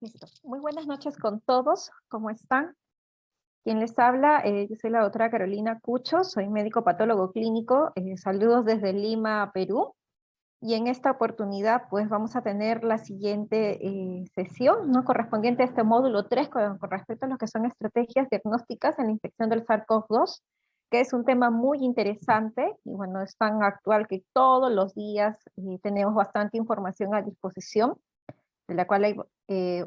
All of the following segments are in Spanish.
Listo. Muy buenas noches con todos. ¿Cómo están? Quien les habla, yo soy la doctora Carolina Cucho, soy médico patólogo clínico. Saludos desde Lima, Perú. Y en esta oportunidad, pues vamos a tener la siguiente sesión, ¿no? Correspondiente a este módulo 3 con respecto a lo que son estrategias diagnósticas en la infección del SARS-CoV-2, que es un tema muy interesante y bueno, es tan actual que todos los días tenemos bastante información a disposición, de la cual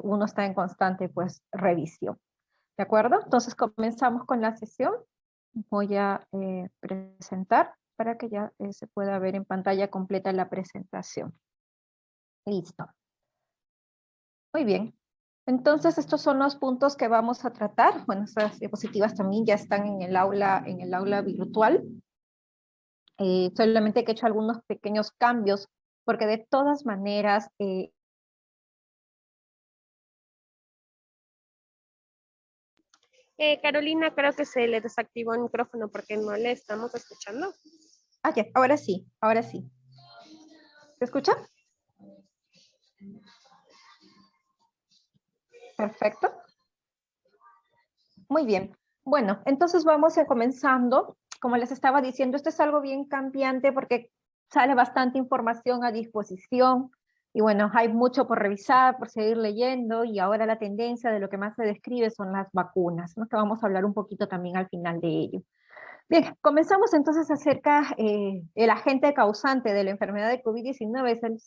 uno está en constante pues revisión. ¿De acuerdo? Entonces comenzamos con la sesión. Voy a presentar para que ya se pueda ver en pantalla completa la presentación. Listo. Muy bien. Entonces estos son los puntos que vamos a tratar. Bueno, estas diapositivas también ya están en el aula virtual. Solamente que he hecho algunos pequeños cambios, porque de todas maneras Carolina, creo que se le desactivó el micrófono porque no le estamos escuchando. ya, ahora sí, ahora sí. ¿Se escucha? Perfecto. Muy bien. Bueno, entonces vamos comenzando. Como les estaba diciendo, esto es algo bien cambiante porque sale bastante información a disposición y bueno, hay mucho por revisar, por seguir leyendo, y ahora la tendencia de lo que más se describe son las vacunas, ¿no? Que vamos a hablar un poquito también al final de ello. Bien, comenzamos entonces acerca el agente causante de la enfermedad de COVID-19 es el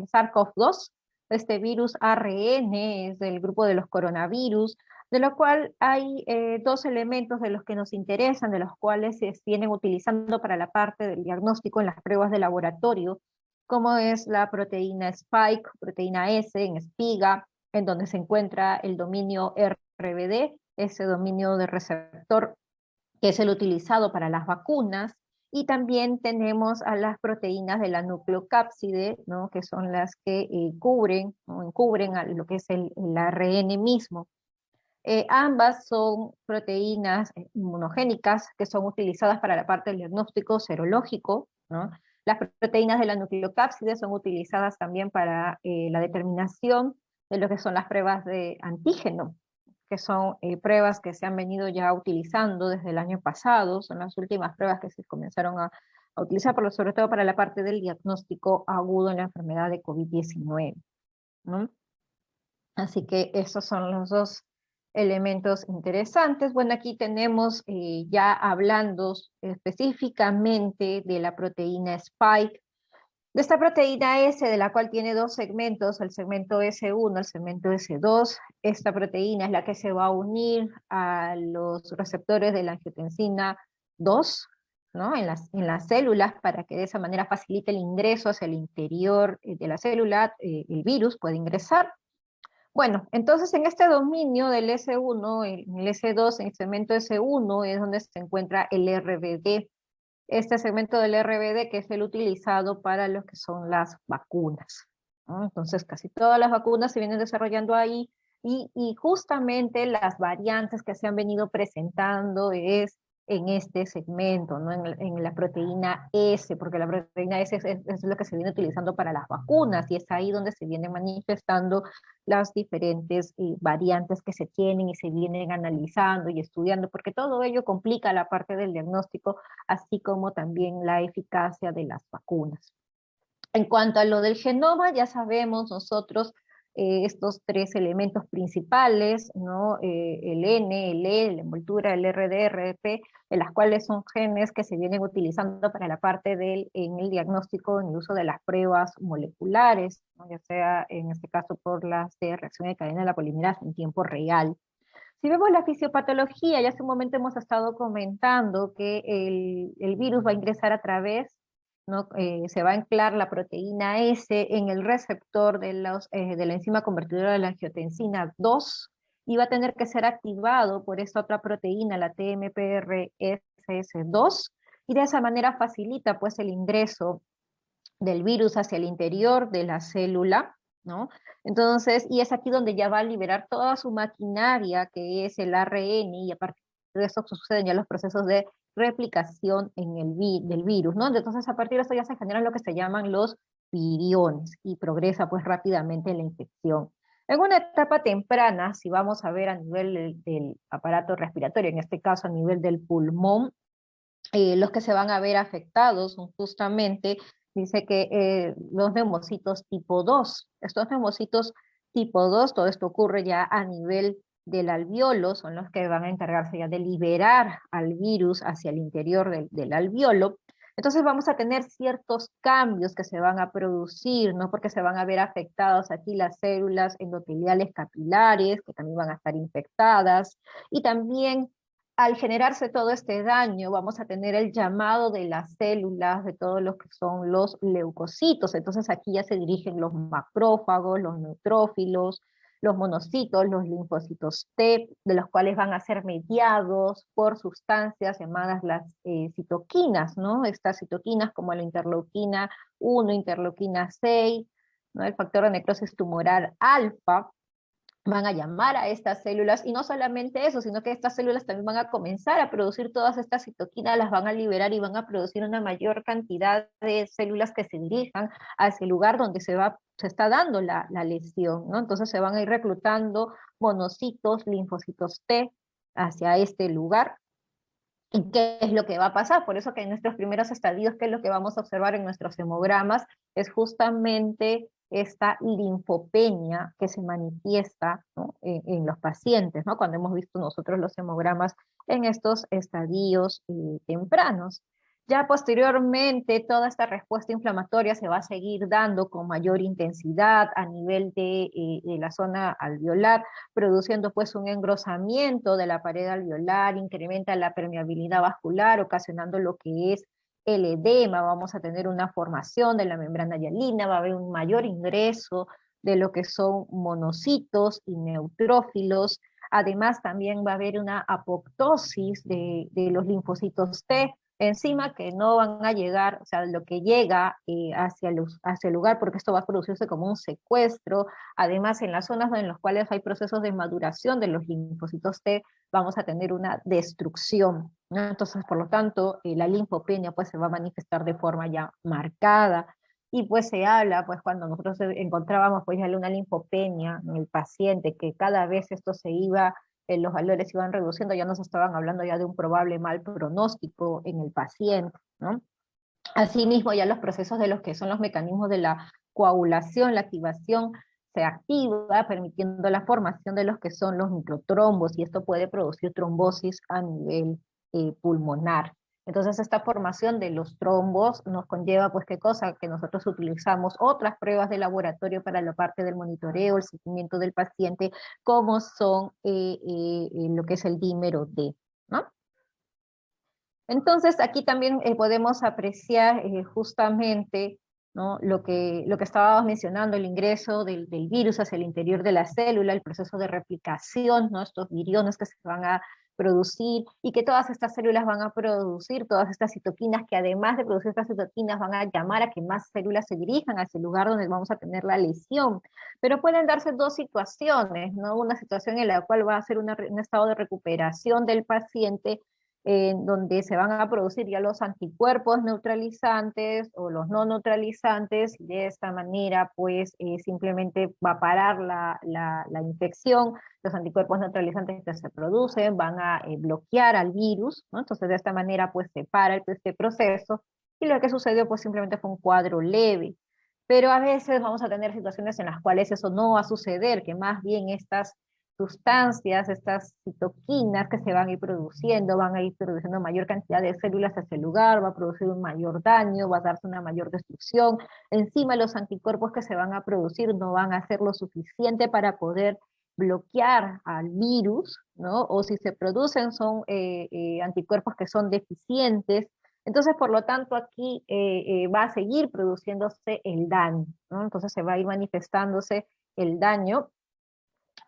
SARS-CoV-2. Este virus ARN es del grupo de los coronavirus, de lo cual hay dos elementos de los que nos interesan, de los cuales se vienen utilizando para la parte del diagnóstico en las pruebas de laboratorio, como es la proteína Spike, proteína S en espiga, en donde se encuentra el dominio RBD, ese dominio de receptor que es el utilizado para las vacunas, y también tenemos a las proteínas de la nucleocápside, ¿no? Que son las que cubren, ¿no? Encubren a lo que es el ARN mismo. Ambas son proteínas inmunogénicas que son utilizadas para la parte del diagnóstico serológico, ¿no? Las proteínas de la nucleocápside son utilizadas también para la determinación de lo que son las pruebas de antígeno, que son pruebas que se han venido ya utilizando desde el año pasado, son las últimas pruebas que se comenzaron a utilizar, pero sobre todo para la parte del diagnóstico agudo en la enfermedad de COVID-19, ¿no? Así que esos son los dos elementos interesantes. Bueno, aquí tenemos ya hablando específicamente de la proteína Spike, de esta proteína S, de la cual tiene dos segmentos, el segmento S1, el segmento S2. Esta proteína es la que se va a unir a los receptores de la angiotensina 2, ¿no? En las células, para que de esa manera facilite el ingreso hacia el interior de la célula, el virus puede ingresar. Bueno, entonces en este dominio del S1, en el S2, en el segmento S1 es donde se encuentra el RBD, este segmento del RBD que es el utilizado para lo que son las vacunas, ¿no? Entonces casi todas las vacunas se vienen desarrollando ahí, y justamente las variantes que se han venido presentando es en este segmento, ¿no? En la proteína S, porque la proteína S es lo que se viene utilizando para las vacunas, y es ahí donde se vienen manifestando las diferentes variantes que se tienen y se vienen analizando y estudiando, porque todo ello complica la parte del diagnóstico, así como también la eficacia de las vacunas. En cuanto a lo del genoma, ya sabemos nosotros estos tres elementos principales, ¿no? El N, el E, la envoltura, el RD, RDP, en las cuales son genes que se vienen utilizando para la parte en el diagnóstico, en el uso de las pruebas moleculares, ¿no? Ya sea en este caso por las de reacción de cadena de la polimerasa en tiempo real. Si vemos la fisiopatología, ya hace un momento hemos estado comentando que el virus va a ingresar a través, ¿no? Se va a anclar la proteína S en el receptor de la enzima convertidora de la angiotensina 2, y va a tener que ser activado por esta otra proteína, la TMPRSS2, y de esa manera facilita pues el ingreso del virus hacia el interior de la célula, ¿no? Entonces, y es aquí donde ya va a liberar toda su maquinaria, que es el ARN, y a partir de eso suceden ya los procesos de replicación del virus, ¿no? Entonces, a partir de eso ya se generan lo que se llaman los viriones, y progresa pues rápidamente la infección. En una etapa temprana, si vamos a ver a nivel del aparato respiratorio, en este caso a nivel del pulmón, los que se van a ver afectados son justamente, dice que los neumocitos tipo 2. Estos neumocitos tipo 2, todo esto ocurre ya a nivel del alveolo, son los que van a encargarse ya de liberar al virus hacia el interior del alveolo. Entonces vamos a tener ciertos cambios que se van a producir, ¿no? Porque se van a ver afectados aquí las células endoteliales capilares, que también van a estar infectadas, y también al generarse todo este daño, vamos a tener el llamado de las células, de todos los que son los leucocitos. Entonces aquí ya se dirigen los macrófagos, los neutrófilos, los monocitos, los linfocitos T, de los cuales van a ser mediados por sustancias llamadas las citoquinas, ¿no? Estas citoquinas como la interleuquina 1, interleuquina 6, ¿no? El factor de necrosis tumoral alfa, van a llamar a estas células, y no solamente eso, sino que estas células también van a comenzar a producir todas estas citoquinas, las van a liberar y van a producir una mayor cantidad de células que se dirijan hacia el lugar donde se está dando la lesión, ¿no? Entonces se van a ir reclutando monocitos, linfocitos T hacia este lugar. ¿Y qué es lo que va a pasar? Por eso que en nuestros primeros estadios, ¿qué es lo que vamos a observar en nuestros hemogramas? Es justamente esta linfopenia que se manifiesta, ¿no? en los pacientes, ¿no? Cuando hemos visto nosotros los hemogramas en estos estadios tempranos. Ya posteriormente, toda esta respuesta inflamatoria se va a seguir dando con mayor intensidad a nivel de la zona alveolar, produciendo pues un engrosamiento de la pared alveolar, incrementa la permeabilidad vascular, ocasionando lo que es el edema. Vamos a tener una formación de la membrana hialina, va a haber un mayor ingreso de lo que son monocitos y neutrófilos. Además, también va a haber una apoptosis de los linfocitos T, encima que no van a llegar, o sea, lo que llega hacia el lugar, porque esto va a producirse como un secuestro. Además, en las zonas en las cuales hay procesos de maduración de los linfocitos T, vamos a tener una destrucción, ¿no? Entonces, por lo tanto, la linfopenia pues se va a manifestar de forma ya marcada, y pues se habla, pues cuando nosotros encontrábamos pues ya una linfopenia en el paciente, que cada vez esto se iba, los valores iban reduciendo, ya nos estaban hablando ya de un probable mal pronóstico en el paciente, ¿no? Asimismo, ya los procesos de los que son los mecanismos de la coagulación, la activación, se activa permitiendo la formación de los que son los microtrombos, y esto puede producir trombosis a nivel pulmonar. Entonces esta formación de los trombos nos conlleva, pues, ¿qué cosa? Que nosotros utilizamos otras pruebas de laboratorio para la parte del monitoreo, el seguimiento del paciente, como son lo que es el dímero D, ¿no? Entonces aquí también podemos apreciar justamente, ¿no? Lo que estábamos mencionando, el ingreso del virus hacia el interior de la célula, el proceso de replicación, ¿no? Estos viriones que se van a producir, y que todas estas células van a producir todas estas citoquinas, que además de producir estas citoquinas van a llamar a que más células se dirijan hacia el lugar donde vamos a tener la lesión. Pero pueden darse dos situaciones, ¿no? Una situación en la cual va a ser un estado de recuperación del paciente, en donde se van a producir ya los anticuerpos neutralizantes o los no neutralizantes, y de esta manera pues simplemente va a parar la infección. Los anticuerpos neutralizantes que se producen van a bloquear al virus, ¿no? Entonces de esta manera pues se para este proceso, y lo que sucedió pues simplemente fue un cuadro leve. Pero a veces vamos a tener situaciones en las cuales eso no va a suceder, que más bien estas sustancias, estas citoquinas que se van a ir produciendo, van a ir produciendo mayor cantidad de células hacia el lugar, va a producir un mayor daño, va a darse una mayor destrucción. Encima los anticuerpos que se van a producir no van a ser lo suficiente para poder bloquear al virus, ¿no? O si se producen son anticuerpos que son deficientes. Entonces, por lo tanto, aquí va a seguir produciéndose el daño, ¿no? Entonces se va a ir manifestándose el daño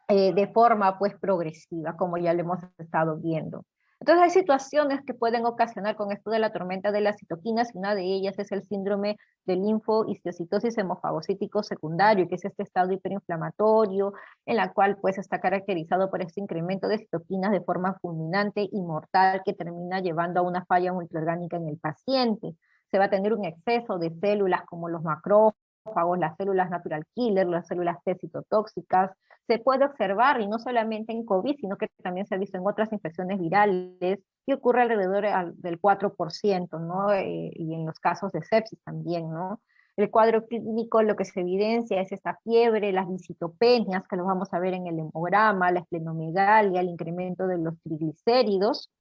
de forma pues progresiva, como ya lo hemos estado viendo. Entonces hay situaciones que pueden ocasionar con esto de la tormenta de las citoquinas, y una de ellas es el síndrome de linfohistiocytosis hemofagocítico secundario, que es este estado hiperinflamatorio, en la cual pues está caracterizado por este incremento de citoquinas de forma fulminante y mortal, que termina llevando a una falla multiorgánica en el paciente. Se va a tener un exceso de células como los macrófagos, macrófagos, las células natural killer, las células T citotóxicas. Se puede observar, y no solamente en COVID, sino que también se ha visto en otras infecciones virales, y ocurre alrededor del 4%, ¿no? Y en los casos de sepsis también, ¿no? El cuadro clínico, lo que se evidencia es esta fiebre, las visitopenias, que lo vamos a ver en el hemograma, la esplenomegalia, el incremento de los triglicéridos,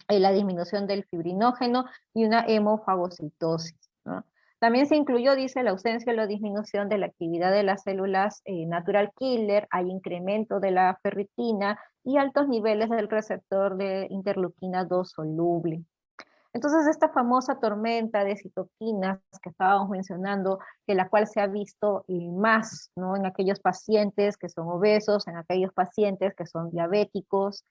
la disminución del fibrinógeno y una hemofagocitosis, ¿no? También se incluyó, dice, la ausencia o la disminución de la actividad de las células natural killer, hay incremento de la ferritina y altos niveles del receptor de interleuquina 2 soluble. Entonces, esta famosa tormenta de citoquinas que estábamos mencionando, que la cual se ha visto más, ¿no? En aquellos pacientes que son obesos, en aquellos pacientes que son diabéticos,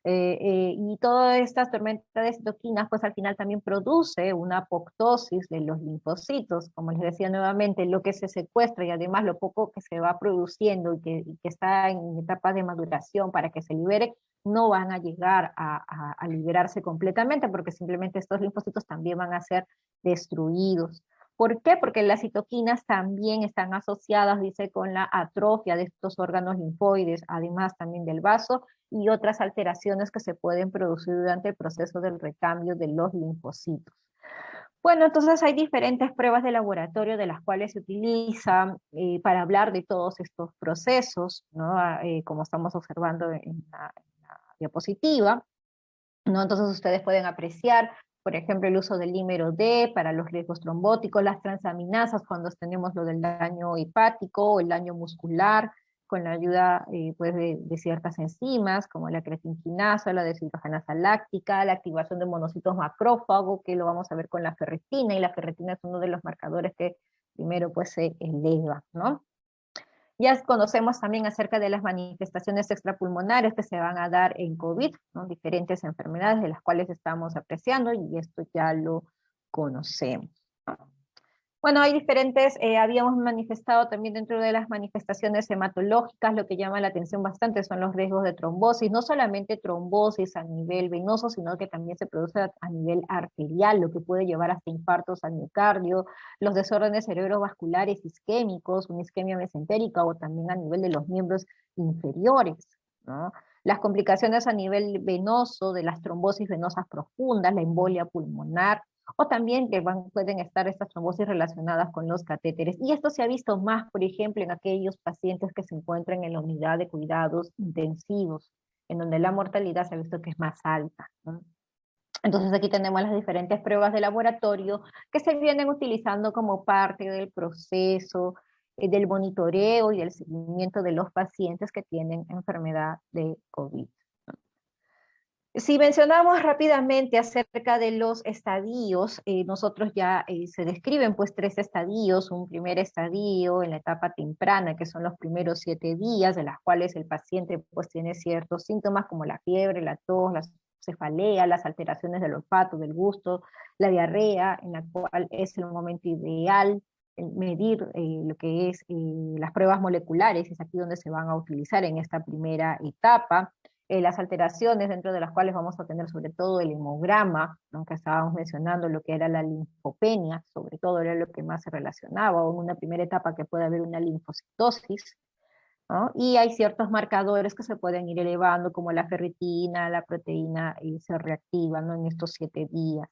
y toda esta tormenta de citoquinas, pues al final también produce una apoptosis de los linfocitos. Como les decía nuevamente, lo que se secuestra y además lo poco que se va produciendo y que está en etapa de maduración para que se libere, no van a llegar a liberarse completamente, porque simplemente estos linfocitos también van a ser destruidos. ¿Por qué? Porque las citoquinas también están asociadas, dice, con la atrofia de estos órganos linfoides, además también del vaso, y otras alteraciones que se pueden producir durante el proceso del recambio de los linfocitos. Bueno, entonces hay diferentes pruebas de laboratorio de las cuales se utilizan para hablar de todos estos procesos, ¿no? Como estamos observando en la diapositiva, ¿no? Entonces ustedes pueden apreciar, por ejemplo, el uso del dímero D para los riesgos trombóticos, las transaminasas cuando tenemos lo del daño hepático o el daño muscular, con la ayuda pues de ciertas enzimas, como la creatinquinasa, la deshidrogenasa láctica, la activación de monocitos macrófago, que lo vamos a ver con la ferritina, y la ferritina es uno de los marcadores que primero pues se eleva, ¿no? Ya conocemos también acerca de las manifestaciones extrapulmonares que se van a dar en COVID, ¿no? Diferentes enfermedades de las cuales estamos apreciando, y esto ya lo conocemos. Bueno, hay diferentes, habíamos manifestado también dentro de las manifestaciones hematológicas, lo que llama la atención bastante son los riesgos de trombosis, no solamente trombosis a nivel venoso, sino que también se produce a nivel arterial, lo que puede llevar hasta infartos al miocardio, los desórdenes cerebrovasculares isquémicos, una isquemia mesentérica, o también a nivel de los miembros inferiores, ¿no? Las complicaciones a nivel venoso de las trombosis venosas profundas, la embolia pulmonar, o también que pueden estar estas trombosis relacionadas con los catéteres. Y esto se ha visto más, por ejemplo, en aquellos pacientes que se encuentran en la unidad de cuidados intensivos, en donde la mortalidad se ha visto que es más alta, ¿no? Entonces aquí tenemos las diferentes pruebas de laboratorio que se vienen utilizando como parte del proceso del monitoreo y del seguimiento de los pacientes que tienen enfermedad de COVID. Si mencionamos rápidamente acerca de los estadios, nosotros ya se describen pues 3 estadios, un primer estadio en la etapa temprana, que son los primeros 7 días, de las cuales el paciente pues tiene ciertos síntomas como la fiebre, la tos, la cefalea, las alteraciones del olfato, del gusto, la diarrea, en la cual es el momento ideal medir lo que es las pruebas moleculares, es aquí donde se van a utilizar en esta primera etapa. Las alteraciones dentro de las cuales vamos a tener sobre todo el hemograma, ¿no? Que estábamos mencionando, lo que era la linfopenia, sobre todo era lo que más se relacionaba, o en una primera etapa que puede haber una linfocitosis, ¿no? Y hay ciertos marcadores que se pueden ir elevando, como la ferritina, la proteína C reactiva, ¿no? En estos 7 días.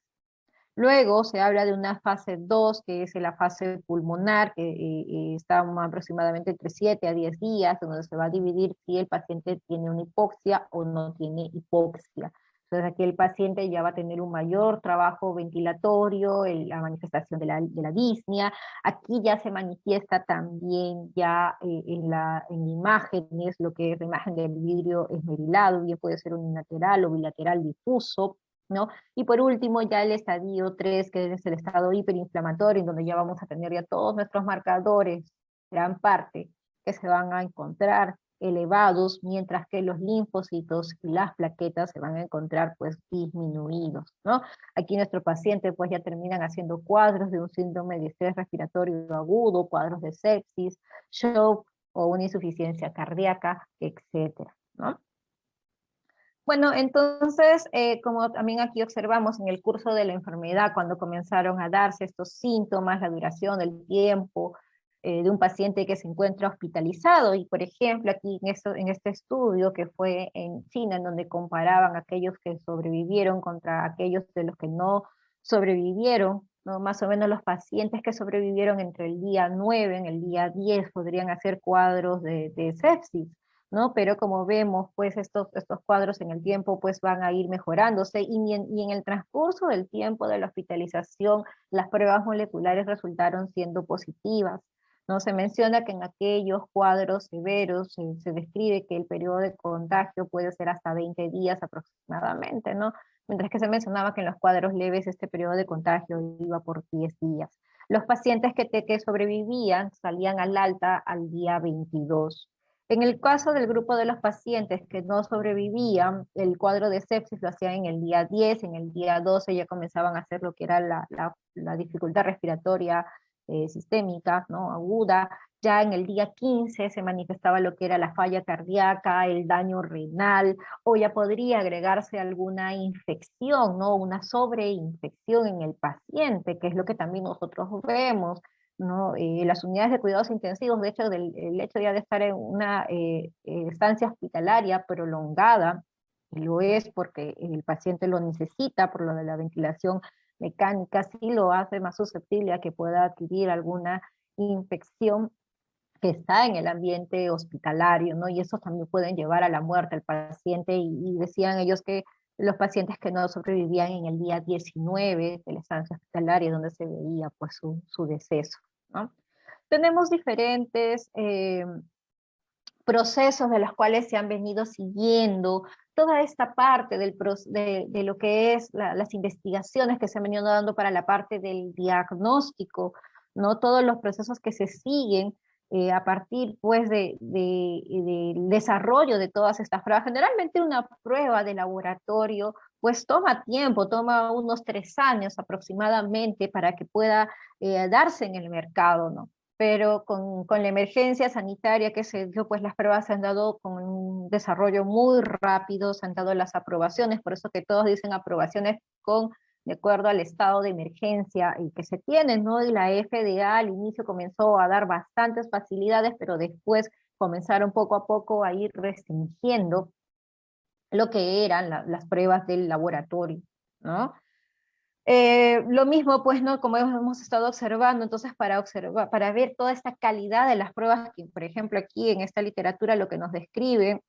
Luego se habla de una fase 2, que es la fase pulmonar, que está aproximadamente entre 7 a 10 días, donde se va a dividir si el paciente tiene una hipoxia o no tiene hipoxia. Entonces aquí el paciente ya va a tener un mayor trabajo ventilatorio, la manifestación de la disnea. Aquí ya se manifiesta también ya en imágenes, lo que es la imagen del vidrio esmerilado, bien puede ser unilateral o bilateral difuso, ¿no? Y por último, ya el estadio 3, que es el estado hiperinflamatorio, en donde ya vamos a tener ya todos nuestros marcadores, gran parte, que se van a encontrar elevados, mientras que los linfocitos y las plaquetas se van a encontrar pues disminuidos, ¿no? Aquí nuestro paciente pues ya terminan haciendo cuadros de un síndrome de estrés respiratorio agudo, cuadros de sepsis, shock o una insuficiencia cardíaca, etcétera, ¿no? Bueno, entonces, como también aquí observamos en el curso de la enfermedad, cuando comenzaron a darse estos síntomas, la duración del tiempo, de un paciente que se encuentra hospitalizado. Y por ejemplo, aquí en este estudio que fue en China, en donde comparaban aquellos que sobrevivieron contra aquellos de los que no sobrevivieron, ¿no? Más o menos los pacientes que sobrevivieron entre el día 9 en el día 10 podrían hacer cuadros de sepsis, ¿no? Pero como vemos, pues estos cuadros en el tiempo pues van a ir mejorándose y en el transcurso del tiempo de la hospitalización, las pruebas moleculares resultaron siendo positivas, ¿no? Se menciona que en aquellos cuadros severos se describe que el periodo de contagio puede ser hasta 20 días aproximadamente, ¿no? Mientras que se mencionaba que en los cuadros leves este periodo de contagio iba por 10 días. Los pacientes que sobrevivían salían al alta al día 22. En el caso del grupo de los pacientes que no sobrevivían, el cuadro de sepsis lo hacían en el día 10, en el día 12 ya comenzaban a hacer lo que era la dificultad respiratoria sistémica, ¿no? Aguda. Ya en el día 15 se manifestaba lo que era la falla cardíaca, el daño renal, o ya podría agregarse alguna infección, ¿no? Una sobreinfección en el paciente, que es lo que también nosotros vemos, ¿no? Las unidades de cuidados intensivos, de hecho, el hecho ya de estar en una estancia hospitalaria prolongada, y lo es porque el paciente lo necesita por lo de la ventilación mecánica, sí lo hace más susceptible a que pueda adquirir alguna infección que está en el ambiente hospitalario, ¿no? Y eso también pueden llevar a la muerte al paciente, y decían ellos que los pacientes que no sobrevivían en el día 19 de la estancia hospitalaria, donde se veía pues su deceso, ¿no? Tenemos diferentes procesos de los cuales se han venido siguiendo, toda esta parte de lo que es las investigaciones que se han venido dando para la parte del diagnóstico, ¿no? Todos los procesos que se siguen a partir pues del desarrollo de todas estas pruebas. Generalmente una prueba de laboratorio pues toma tiempo, toma unos 3 años aproximadamente para que pueda darse en el mercado, ¿no? Pero con la emergencia sanitaria que se dio, pues las pruebas se han dado con un desarrollo muy rápido, se han dado las aprobaciones, por eso que todos dicen aprobaciones de acuerdo al estado de emergencia y que se tiene, ¿no? Y la FDA al inicio comenzó a dar bastantes facilidades, pero después comenzaron poco a poco a ir restringiendo lo que eran las pruebas del laboratorio, ¿no? Lo mismo, pues, ¿no? Como hemos estado observando, entonces para ver toda esta calidad de las pruebas, que por ejemplo aquí en esta literatura lo que nos describe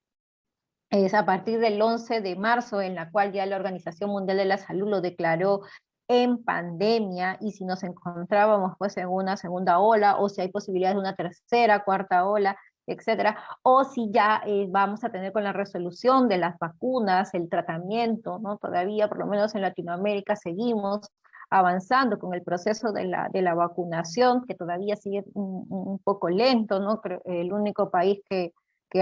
es a partir del 11 de marzo, en la cual ya la Organización Mundial de la Salud lo declaró en pandemia, y si nos encontrábamos pues en una segunda ola, o si hay posibilidades de una tercera, cuarta ola, etcétera, o si ya vamos a tener con la resolución de las vacunas, el tratamiento, ¿no? Todavía, por lo menos en Latinoamérica, seguimos avanzando con el proceso de la vacunación, que todavía sigue un poco lento, ¿no? Creo, el único país que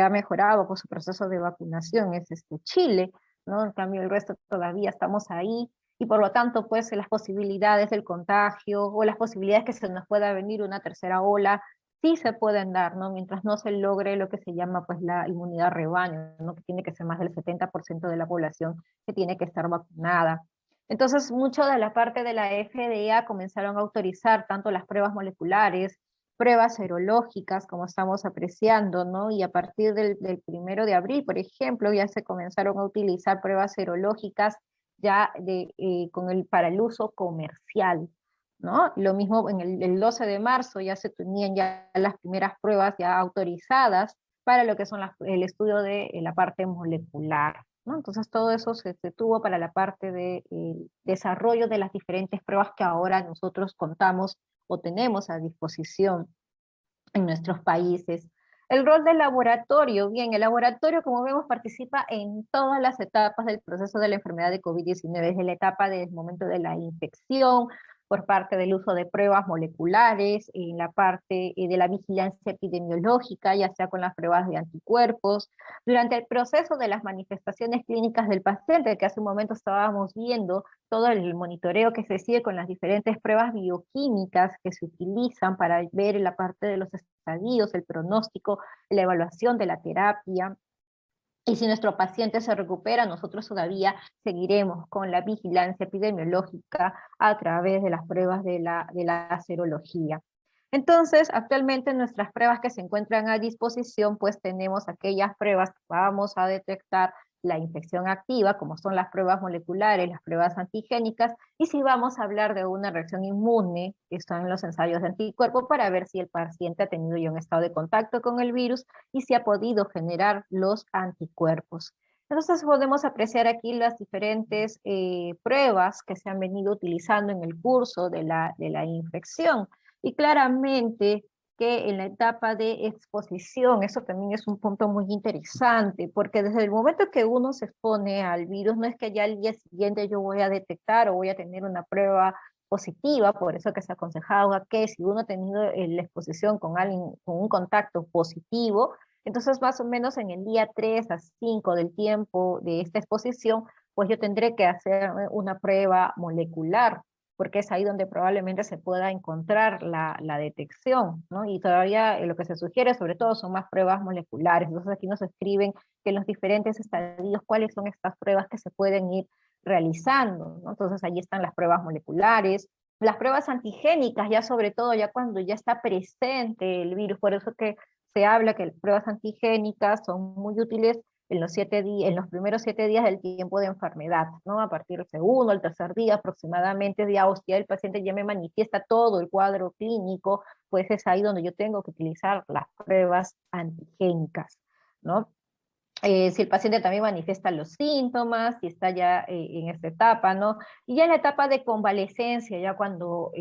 ha mejorado por su proceso de vacunación es Chile, ¿no? En cambio el resto todavía estamos ahí, y por lo tanto pues las posibilidades del contagio o las posibilidades que se nos pueda venir una tercera ola sí se pueden dar, ¿no? Mientras no se logre lo que se llama pues la inmunidad rebaño, ¿no? Que tiene que ser más del 70% de la población que tiene que estar vacunada. Entonces, mucho de la parte de la FDA comenzaron a autorizar tanto las pruebas moleculares, pruebas serológicas, como estamos apreciando, ¿no? Y a partir del 1 de abril, por ejemplo, ya se comenzaron a utilizar pruebas serológicas ya para el uso comercial, ¿no? Lo mismo en el 12 de marzo ya se tenían ya las primeras pruebas ya autorizadas para lo que son el estudio de la parte molecular, ¿no? Entonces todo eso se tuvo para la parte de desarrollo de las diferentes pruebas que ahora nosotros contamos o tenemos a disposición en nuestros países. El rol del laboratorio, bien, el laboratorio, como vemos, participa en todas las etapas del proceso de la enfermedad de COVID-19, desde la etapa del momento de la infección, por parte del uso de pruebas moleculares, en la parte de la vigilancia epidemiológica, ya sea con las pruebas de anticuerpos, durante el proceso de las manifestaciones clínicas del paciente, que hace un momento estábamos viendo, todo el monitoreo que se sigue con las diferentes pruebas bioquímicas que se utilizan para ver la parte de los estadios, el pronóstico, la evaluación de la terapia. Y si nuestro paciente se recupera, nosotros todavía seguiremos con la vigilancia epidemiológica a través de las pruebas de la serología. Entonces, actualmente nuestras pruebas que se encuentran a disposición, pues tenemos aquellas pruebas que vamos a detectar la infección activa, como son las pruebas moleculares, las pruebas antigénicas, y si vamos a hablar de una reacción inmune, que están en los ensayos de anticuerpo, para ver si el paciente ha tenido ya un estado de contacto con el virus y si ha podido generar los anticuerpos. Entonces podemos apreciar aquí las diferentes pruebas que se han venido utilizando en el curso de la infección. Y claramente que en la etapa de exposición, eso también es un punto muy interesante, porque desde el momento que uno se expone al virus, no es que ya al día siguiente yo voy a detectar o voy a tener una prueba positiva, por eso que se aconsejaba que si uno ha tenido la exposición con alguien, con un contacto positivo, entonces más o menos en el día 3 a 5 del tiempo de esta exposición, pues yo tendré que hacer una prueba molecular, porque es ahí donde probablemente se pueda encontrar la detección, ¿no? Y todavía lo que se sugiere sobre todo son más pruebas moleculares. Entonces aquí nos escriben que en los diferentes estadios cuáles son estas pruebas que se pueden ir realizando, ¿no? Entonces ahí están las pruebas moleculares, las pruebas antigénicas, ya sobre todo ya cuando ya está presente el virus, por eso que se habla que las pruebas antigénicas son muy útiles en los 7 días, en los primeros 7 días del tiempo de enfermedad, ¿no? A partir del segundo, al tercer día aproximadamente, ya, hostia, el paciente ya me manifiesta todo el cuadro clínico, pues es ahí donde yo tengo que utilizar las pruebas antigénicas, ¿no? Si el paciente también manifiesta los síntomas, si está ya en esta etapa, ¿no? Y ya en la etapa de convalecencia, ya cuando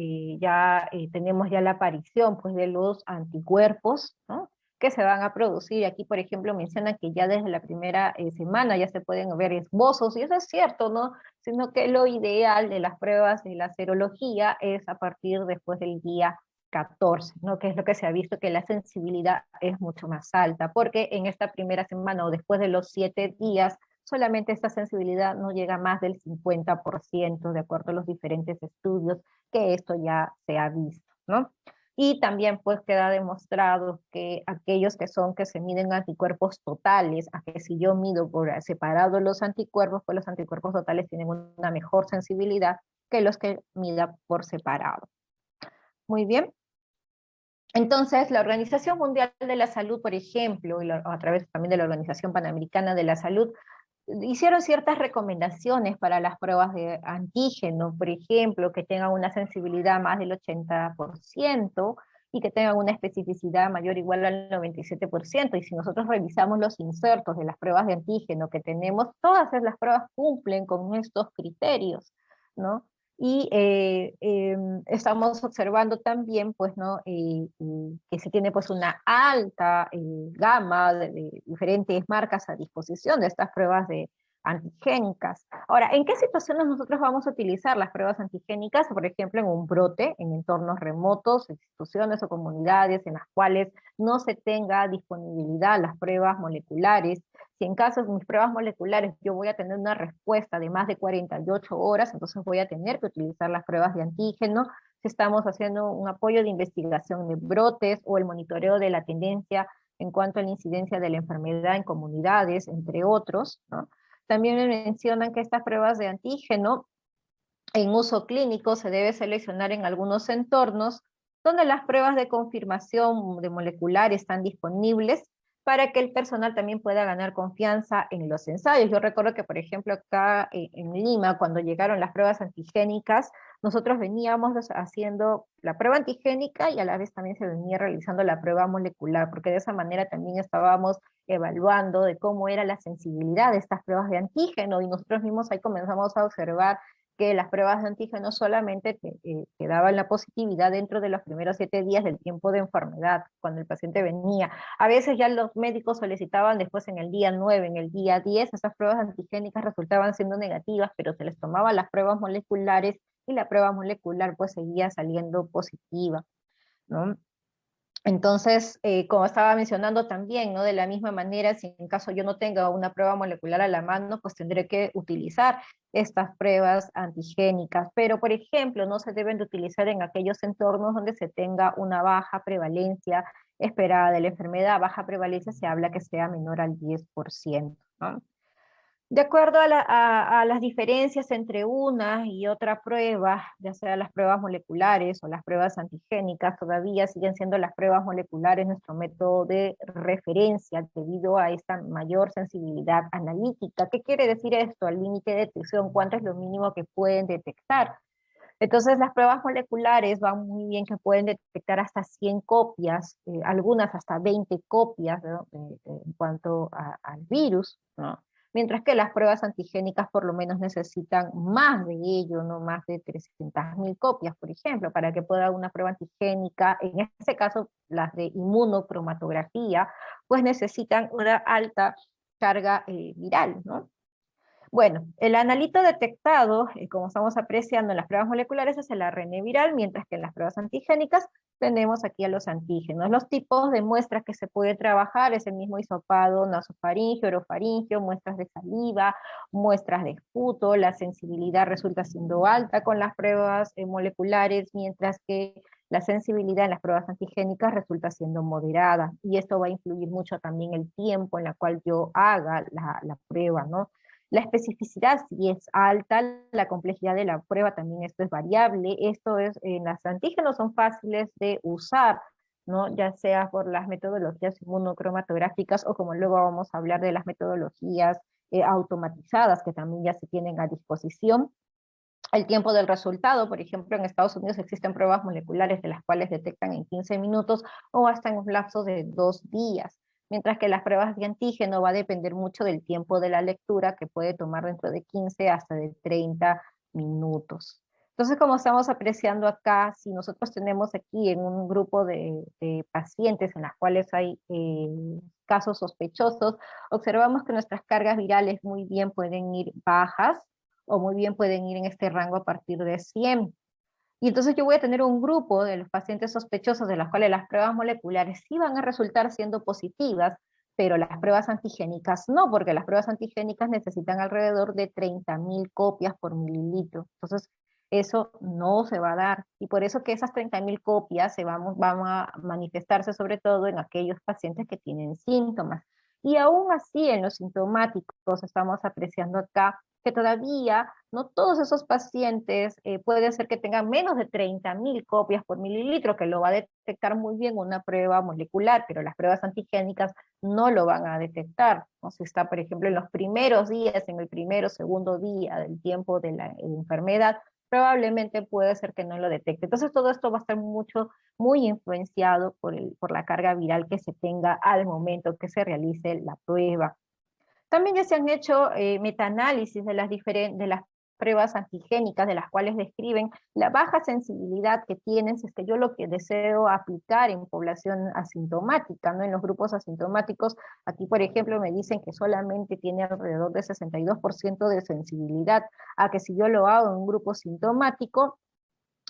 tenemos ya la aparición, pues, de los anticuerpos, ¿no? Que se van a producir. Aquí, por ejemplo, mencionan que ya desde la primera semana ya se pueden ver esbozos, y eso es cierto, ¿no? Sino que lo ideal de las pruebas de la serología es a partir después del día 14, ¿no? Que es lo que se ha visto que la sensibilidad es mucho más alta, porque en esta primera semana o después de los 7 días, solamente esta sensibilidad no llega a más del 50%, de acuerdo a los diferentes estudios, que esto ya se ha visto, ¿no? Y también pues queda demostrado que aquellos que se miden anticuerpos totales, a que si yo mido por separado los anticuerpos, pues los anticuerpos totales tienen una mejor sensibilidad que los que mida por separado. Muy bien. Entonces, la Organización Mundial de la Salud, por ejemplo, y a través también de la Organización Panamericana de la Salud, hicieron ciertas recomendaciones para las pruebas de antígeno, por ejemplo, que tengan una sensibilidad más del 80% y que tengan una especificidad mayor o igual al 97%. Y si nosotros revisamos los insertos de las pruebas de antígeno que tenemos, todas las pruebas cumplen con estos criterios, ¿no? Y estamos observando también, pues, ¿no? Que se tiene pues una alta gama de diferentes marcas a disposición de estas pruebas de antigénicas. Ahora, ¿en qué situaciones nosotros vamos a utilizar las pruebas antigénicas? Por ejemplo, en un brote, en entornos remotos, instituciones o comunidades en las cuales no se tenga disponibilidad las pruebas moleculares. Si en caso de mis pruebas moleculares yo voy a tener una respuesta de más de 48 horas, entonces voy a tener que utilizar las pruebas de antígeno. Si estamos haciendo un apoyo de investigación de brotes o el monitoreo de la tendencia en cuanto a la incidencia de la enfermedad en comunidades, entre otros, ¿no? También me mencionan que estas pruebas de antígeno en uso clínico se debe seleccionar en algunos entornos donde las pruebas de confirmación de molecular están disponibles para que el personal también pueda ganar confianza en los ensayos. Yo recuerdo que, por ejemplo, acá en Lima, cuando llegaron las pruebas antigénicas, nosotros veníamos haciendo la prueba antigénica y a la vez también se venía realizando la prueba molecular, porque de esa manera también estábamos evaluando de cómo era la sensibilidad de estas pruebas de antígeno, y nosotros mismos ahí comenzamos a observar que las pruebas de antígenos solamente te daban la positividad dentro de los primeros 7 días del tiempo de enfermedad, cuando el paciente venía. A veces ya los médicos solicitaban después en el día 9, en el día 10, esas pruebas antigénicas resultaban siendo negativas, pero se les tomaban las pruebas moleculares y la prueba molecular pues seguía saliendo positiva, ¿no? Entonces, como estaba mencionando también, ¿no? De la misma manera, si en caso yo no tenga una prueba molecular a la mano, pues tendré que utilizar estas pruebas antigénicas. Pero, por ejemplo, no se deben de utilizar en aquellos entornos donde se tenga una baja prevalencia esperada de la enfermedad. Baja prevalencia se habla que sea menor al 10%, ¿no? De acuerdo a las diferencias entre una y otra prueba, ya sea las pruebas moleculares o las pruebas antigénicas, todavía siguen siendo las pruebas moleculares nuestro método de referencia debido a esta mayor sensibilidad analítica. ¿Qué quiere decir esto? Al límite de detección, ¿cuánto es lo mínimo que pueden detectar? Entonces, las pruebas moleculares van muy bien, que pueden detectar hasta 100 copias, algunas hasta 20 copias, ¿no? En cuanto al virus, ¿no? Mientras que las pruebas antigénicas por lo menos necesitan más de ello, no más de 300.000 copias, por ejemplo, para que pueda una prueba antigénica, en este caso las de inmunocromatografía, pues necesitan una alta carga viral, ¿no? Bueno, el analito detectado, como estamos apreciando en las pruebas moleculares, es el ARN viral, mientras que en las pruebas antigénicas tenemos aquí a los antígenos. Los tipos de muestras que se puede trabajar es el mismo hisopado nasofaringio, orofaringio, muestras de saliva, muestras de esputo. La sensibilidad resulta siendo alta con las pruebas moleculares, mientras que la sensibilidad en las pruebas antigénicas resulta siendo moderada. Y esto va a influir mucho también el tiempo en el cual yo haga la prueba, ¿no? La especificidad sí es alta, la complejidad de la prueba también esto es variable, esto es, en los antígenos son fáciles de usar, ¿no? Ya sea por las metodologías inmunocromatográficas o como luego vamos a hablar de las metodologías automatizadas que también ya se tienen a disposición. El tiempo del resultado, por ejemplo, en Estados Unidos existen pruebas moleculares de las cuales detectan en 15 minutos o hasta en un lapso de 2 días, mientras que las pruebas de antígeno va a depender mucho del tiempo de la lectura, que puede tomar dentro de 15 hasta de 30 minutos. Entonces, como estamos apreciando acá, si nosotros tenemos aquí en un grupo de pacientes en las cuales hay casos sospechosos, observamos que nuestras cargas virales muy bien pueden ir bajas, o muy bien pueden ir en este rango a partir de 100. Y entonces yo voy a tener un grupo de los pacientes sospechosos de los cuales las pruebas moleculares sí van a resultar siendo positivas, pero las pruebas antigénicas no, porque las pruebas antigénicas necesitan alrededor de 30.000 copias por mililitro. Entonces, eso no se va a dar. Y por eso que esas 30.000 copias van a manifestarse sobre todo en aquellos pacientes que tienen síntomas. Y aún así, en los sintomáticos, estamos apreciando acá que todavía no todos esos pacientes puede ser que tengan menos de 30.000 copias por mililitro, que lo va a detectar muy bien una prueba molecular, pero las pruebas antigénicas no lo van a detectar, ¿no? Si está, por ejemplo, en los primeros días, en el primero o segundo día del tiempo de la enfermedad, probablemente puede ser que no lo detecte. Entonces todo esto va a estar muy influenciado por la carga viral que se tenga al momento que se realice la prueba. También ya se han hecho metaanálisis de las pruebas antigénicas, de las cuales describen la baja sensibilidad que tienen si es que yo lo que deseo aplicar en población asintomática, ¿no? En los grupos asintomáticos, aquí por ejemplo me dicen que solamente tiene alrededor de 62% de sensibilidad, a que si yo lo hago en un grupo sintomático,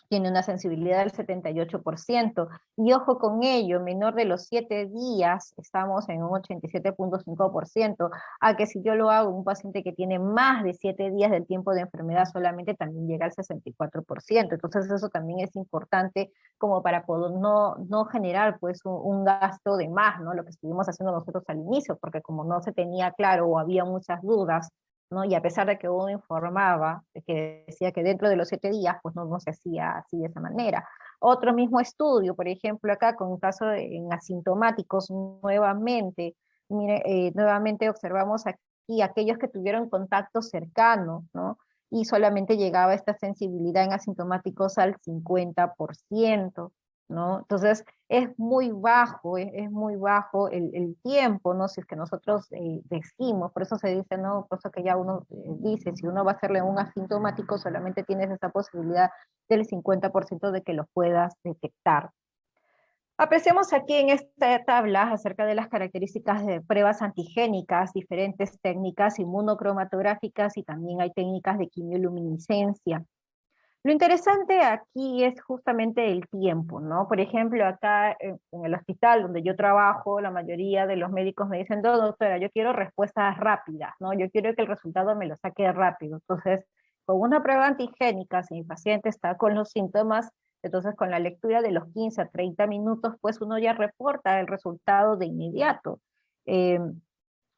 tiene una sensibilidad del 78%. Y ojo con ello, menor de los 7 días, estamos en un 87.5%, a que si yo lo hago en un paciente que tiene más de 7 días del tiempo de enfermedad, solamente también llega al 64%. Entonces eso también es importante como para poder no generar pues un gasto de más, ¿no? Lo que estuvimos haciendo nosotros al inicio, porque como no se tenía claro o había muchas dudas, ¿no? Y a pesar de que uno informaba, que decía que dentro de los 7 días, pues no se hacía así de esa manera. Otro mismo estudio, por ejemplo, acá con un caso en asintomáticos, nuevamente, mire, nuevamente observamos aquí aquellos que tuvieron contacto cercano, ¿no? Y solamente llegaba esta sensibilidad en asintomáticos al 50%, ¿no? Entonces, es muy bajo, es muy bajo el tiempo, ¿no? Si es que nosotros decimos, por eso se dice, ¿no? Por eso que ya uno dice, si uno va a hacerle un asintomático, solamente tienes esa posibilidad del 50% de que lo puedas detectar. Apreciamos aquí en esta tabla acerca de las características de pruebas antigénicas, diferentes técnicas inmunocromatográficas y también hay técnicas de quimioluminiscencia. Lo interesante aquí es justamente el tiempo, ¿no? Por ejemplo, acá en el hospital donde yo trabajo, la mayoría de los médicos me dicen, no, doctora, yo quiero respuestas rápidas, ¿no? Yo quiero que el resultado me lo saque rápido. Entonces, con una prueba antigénica, si mi paciente está con los síntomas, entonces con la lectura de los 15 a 30 minutos, pues uno ya reporta el resultado de inmediato. Eh,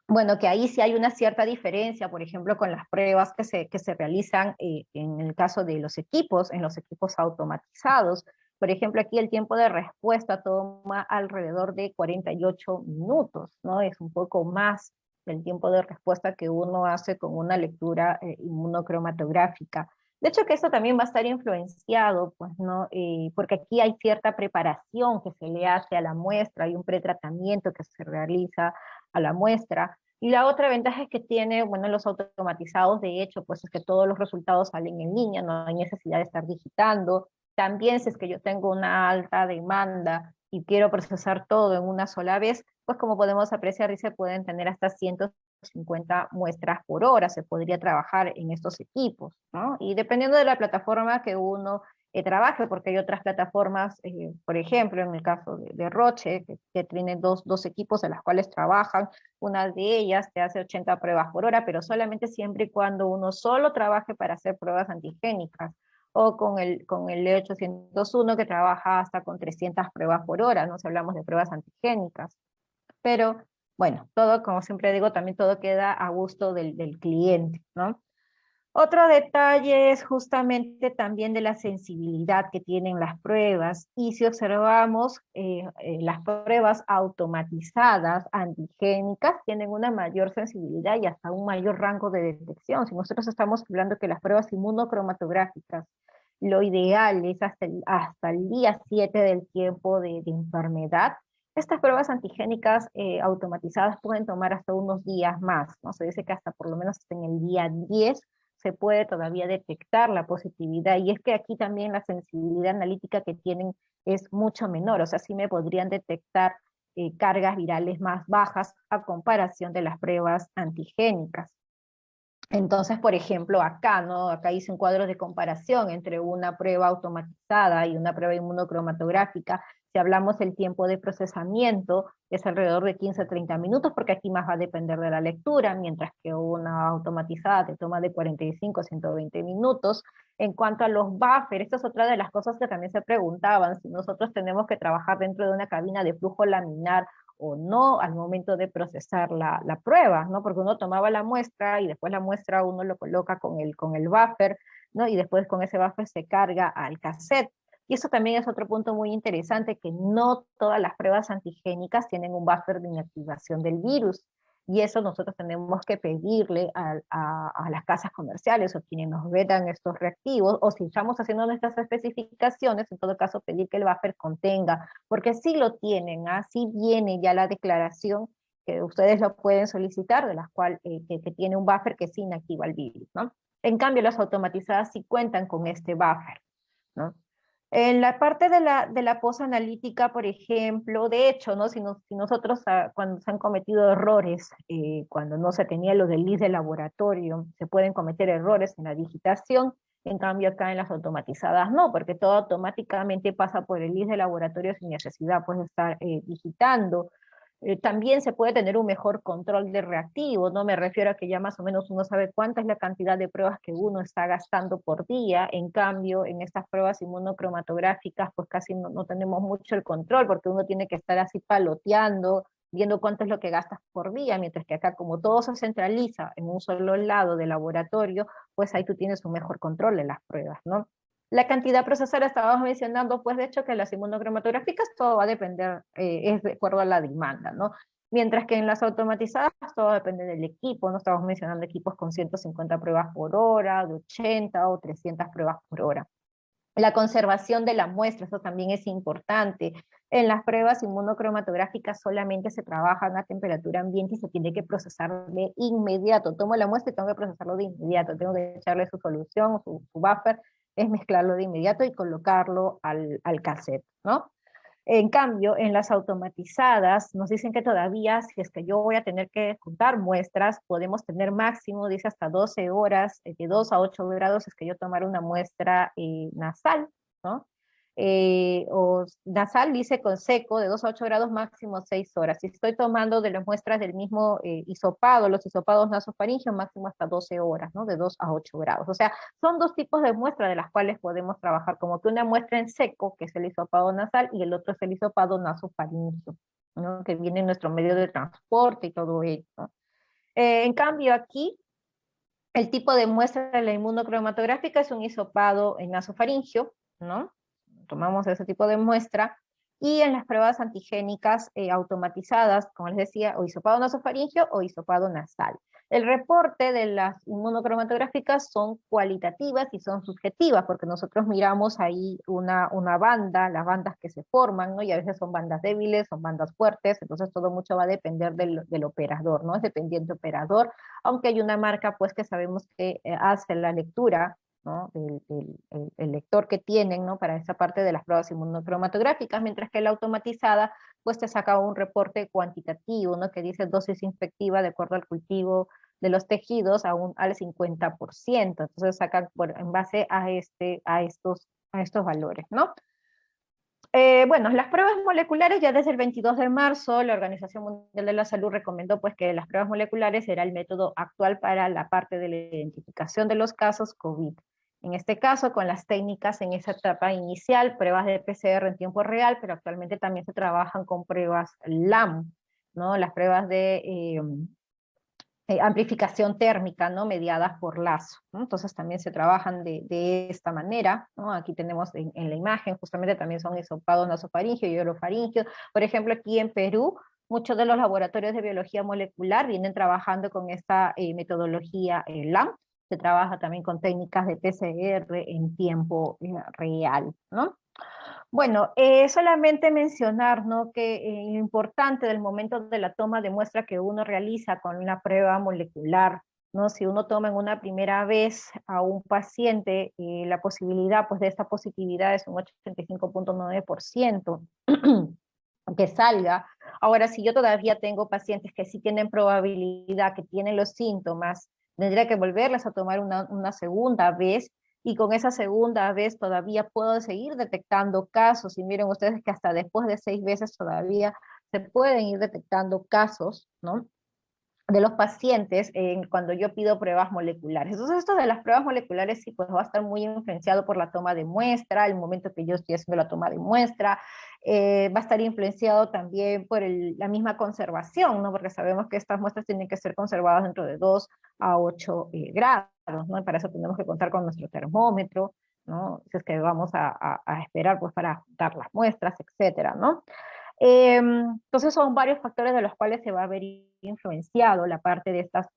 bueno, que ahí sí hay una cierta diferencia, por ejemplo, con las pruebas que se realizan en el caso de los equipos, en los equipos automatizados. Por ejemplo, aquí el tiempo de respuesta toma alrededor de 48 minutos, ¿no? Es un poco más del tiempo de respuesta que uno hace con una lectura inmunocromatográfica. De hecho, que eso también va a estar influenciado, pues, ¿no? Porque aquí hay cierta preparación que se le hace a la muestra, hay un pretratamiento que se realiza a la muestra. Y la otra ventaja es que tiene, bueno, los automatizados, de hecho, pues es que todos los resultados salen en línea, no hay necesidad de estar digitando. También si es que yo tengo una alta demanda y quiero procesar todo en una sola vez, pues como podemos apreciar, y se pueden tener hasta 150 muestras por hora, se podría trabajar en estos equipos, ¿no? Y dependiendo de la plataforma que uno trabaje, porque hay otras plataformas, por ejemplo, en el caso de Roche, que tiene dos equipos en las cuales trabajan, una de ellas te hace 80 pruebas por hora, pero solamente siempre y cuando uno solo trabaje para hacer pruebas antigénicas, o con el E801 que trabaja hasta con 300 pruebas por hora, no si hablamos de pruebas antigénicas. Pero bueno, todo, como siempre digo, también todo queda a gusto del cliente, ¿no? Otro detalle es justamente también de la sensibilidad que tienen las pruebas, y si observamos las pruebas automatizadas antigénicas tienen una mayor sensibilidad y hasta un mayor rango de detección. Si nosotros estamos hablando que las pruebas inmunocromatográficas, lo ideal es hasta el día 7 del tiempo de enfermedad, estas pruebas antigénicas automatizadas pueden tomar hasta unos días más, ¿no? Se dice que hasta por lo menos hasta en el día 10 se puede todavía detectar la positividad, y es que aquí también la sensibilidad analítica que tienen es mucho menor, o sea, sí me podrían detectar cargas virales más bajas a comparación de las pruebas antigénicas. Entonces, por ejemplo, acá, ¿no? Acá hice un cuadro de comparación entre una prueba automatizada y una prueba inmunocromatográfica. Si hablamos del tiempo de procesamiento, es alrededor de 15 a 30 minutos, porque aquí más va a depender de la lectura, mientras que una automatizada te toma de 45 a 120 minutos. En cuanto a los buffers, esta es otra de las cosas que también se preguntaban, si nosotros tenemos que trabajar dentro de una cabina de flujo laminar o no al momento de procesar la prueba, ¿no? Porque uno tomaba la muestra y después la muestra uno lo coloca con el buffer, ¿no? Y después con ese buffer se carga al cassette. Y eso también es otro punto muy interesante, que no todas las pruebas antigénicas tienen un buffer de inactivación del virus. Y eso nosotros tenemos que pedirle a las casas comerciales o quienes nos vetan estos reactivos, o si estamos haciendo nuestras especificaciones, en todo caso pedir que el buffer contenga, porque sí lo tienen, así viene ya la declaración que ustedes lo pueden solicitar, de la cual que tiene un buffer que sí inactiva el virus, ¿no? En cambio, las automatizadas sí cuentan con este buffer, ¿no? En la parte de la posanalítica, por ejemplo, de hecho, ¿no? Si nosotros cuando se han cometido errores, cuando no se tenía lo del list de laboratorio, se pueden cometer errores en la digitación, en cambio acá en las automatizadas no, porque todo automáticamente pasa por el list de laboratorio sin necesidad pues, de estar digitando. También se puede tener un mejor control de reactivos, ¿no? Me refiero a que ya más o menos uno sabe cuánta es la cantidad de pruebas que uno está gastando por día. En cambio, en estas pruebas inmunocromatográficas, pues casi no tenemos mucho el control, porque uno tiene que estar así paloteando, viendo cuánto es lo que gastas por día, mientras que acá, como todo se centraliza en un solo lado del laboratorio, pues ahí tú tienes un mejor control de las pruebas, ¿no? La cantidad procesada estábamos mencionando, pues de hecho que las inmunocromatográficas todo va a depender, es de acuerdo a la demanda, ¿no? Mientras que en las automatizadas todo depende del equipo, no estamos mencionando equipos con 150 pruebas por hora, de 80 o 300 pruebas por hora. La conservación de la muestra, eso también es importante. En las pruebas inmunocromatográficas solamente se trabaja a temperatura ambiente y se tiene que procesar de inmediato. Tomo la muestra y tengo que procesarlo de inmediato. Tengo que echarle su solución, su buffer, es mezclarlo de inmediato y colocarlo al cassette, ¿no? En cambio, en las automatizadas nos dicen que todavía, si es que yo voy a tener que juntar muestras, podemos tener máximo, dice hasta 12 horas, de 2 a 8 grados, es que yo tomar una muestra nasal, ¿no? O nasal dice con seco, de 2 a 8 grados, máximo 6 horas. Si estoy tomando de las muestras del mismo hisopado, los hisopados nasofaringeos, máximo hasta 12 horas, ¿no? De 2 a 8 grados. O sea, son dos tipos de muestras de las cuales podemos trabajar, como que una muestra en seco, que es el hisopado nasal, y el otro es el hisopado nasofaríngeo, ¿no? Que viene en nuestro medio de transporte y todo ello, ¿no? En cambio aquí, el tipo de muestra de la inmunocromatográfica es un hisopado en nasofaringio, ¿no? Tomamos ese tipo de muestra, y en las pruebas antigénicas automatizadas, como les decía, o hisopado nasofaringio o hisopado nasal. El reporte de las inmunocromatográficas son cualitativas y son subjetivas, porque nosotros miramos ahí una banda, las bandas que se forman, ¿no? Y a veces son bandas débiles, son bandas fuertes, entonces todo mucho va a depender del operador, ¿no? Es dependiente operador, aunque hay una marca pues que sabemos que hace la lectura, ¿no? El lector que tienen, ¿no? Para esa parte de las pruebas inmunocromatográficas, mientras que la automatizada pues te saca un reporte cuantitativo, ¿no? Que dice dosis infectiva de acuerdo al cultivo de los tejidos al 50%. Entonces sacan en base a estos valores, ¿no? Bueno, las pruebas moleculares ya desde el 22 de marzo la Organización Mundial de la Salud recomendó pues que las pruebas moleculares era el método actual para la parte de la identificación de los casos COVID. En este caso, con las técnicas en esa etapa inicial, pruebas de PCR en tiempo real, pero actualmente también se trabajan con pruebas LAM, ¿no? Las pruebas de amplificación térmica, ¿no? Mediadas por lazo, ¿no? Entonces también se trabajan de esta manera, ¿no? Aquí tenemos en la imagen, justamente también son hisopados nasofaringio y orofaringio. Por ejemplo, aquí en Perú, muchos de los laboratorios de biología molecular vienen trabajando con esta metodología LAM. Se trabaja también con técnicas de PCR en tiempo real, ¿no? Bueno, solamente mencionar, ¿no? Que lo importante del momento de la toma de muestra que uno realiza con una prueba molecular, ¿no? Si uno toma en una primera vez a un paciente, la posibilidad pues, de esta positividad es un 85.9% que salga. Ahora, si yo todavía tengo pacientes que sí tienen probabilidad, que tienen los síntomas, tendría que volverles a tomar una segunda vez, y con esa segunda vez todavía puedo seguir detectando casos, y miren ustedes que hasta después de 6 veces todavía se pueden ir detectando casos, ¿no? De los pacientes cuando yo pido pruebas moleculares. Entonces esto de las pruebas moleculares sí pues va a estar muy influenciado por la toma de muestra, el momento que yo estoy haciendo la toma de muestra, va a estar influenciado también por la misma conservación, ¿no? Porque sabemos que estas muestras tienen que ser conservadas dentro de 2 a 8 grados, ¿no? Y para eso tenemos que contar con nuestro termómetro, ¿no? Si es que vamos a esperar pues para dar las muestras, etcétera, ¿no? Entonces son varios factores de los cuales se va a ver influenciado la parte de estas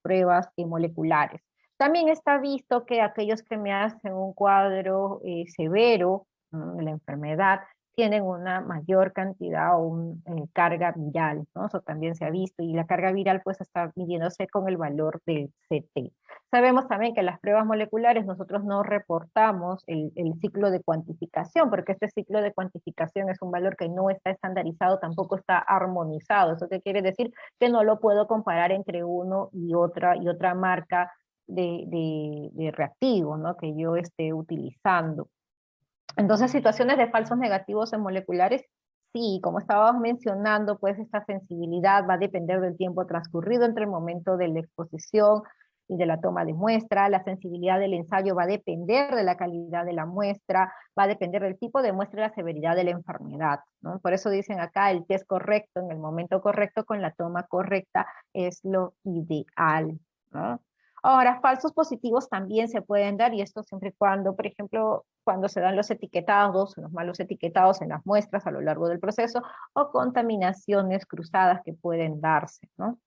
pruebas moleculares. También está visto que aquellos que me hacen un cuadro severo de la enfermedad tienen una mayor cantidad o carga viral, ¿no? Eso también se ha visto, y la carga viral pues está midiéndose con el valor del CT. Sabemos también que las pruebas moleculares nosotros no reportamos el ciclo de cuantificación, porque este ciclo de cuantificación es un valor que no está estandarizado, tampoco está armonizado. ¿Eso qué quiere decir? Que no lo puedo comparar entre uno y otra marca de reactivo, ¿no? Que yo esté utilizando. Entonces, situaciones de falsos negativos en moleculares, sí, como estábamos mencionando, pues esta sensibilidad va a depender del tiempo transcurrido entre el momento de la exposición y de la toma de muestra. La sensibilidad del ensayo va a depender de la calidad de la muestra, va a depender del tipo de muestra y la severidad de la enfermedad, ¿no? Por eso dicen acá, el test correcto, en el momento correcto, con la toma correcta, es lo ideal, ¿no? Ahora, falsos positivos también se pueden dar, y esto siempre y cuando, por ejemplo, cuando se dan los etiquetados, los malos etiquetados en las muestras a lo largo del proceso, o contaminaciones cruzadas que pueden darse, ¿no?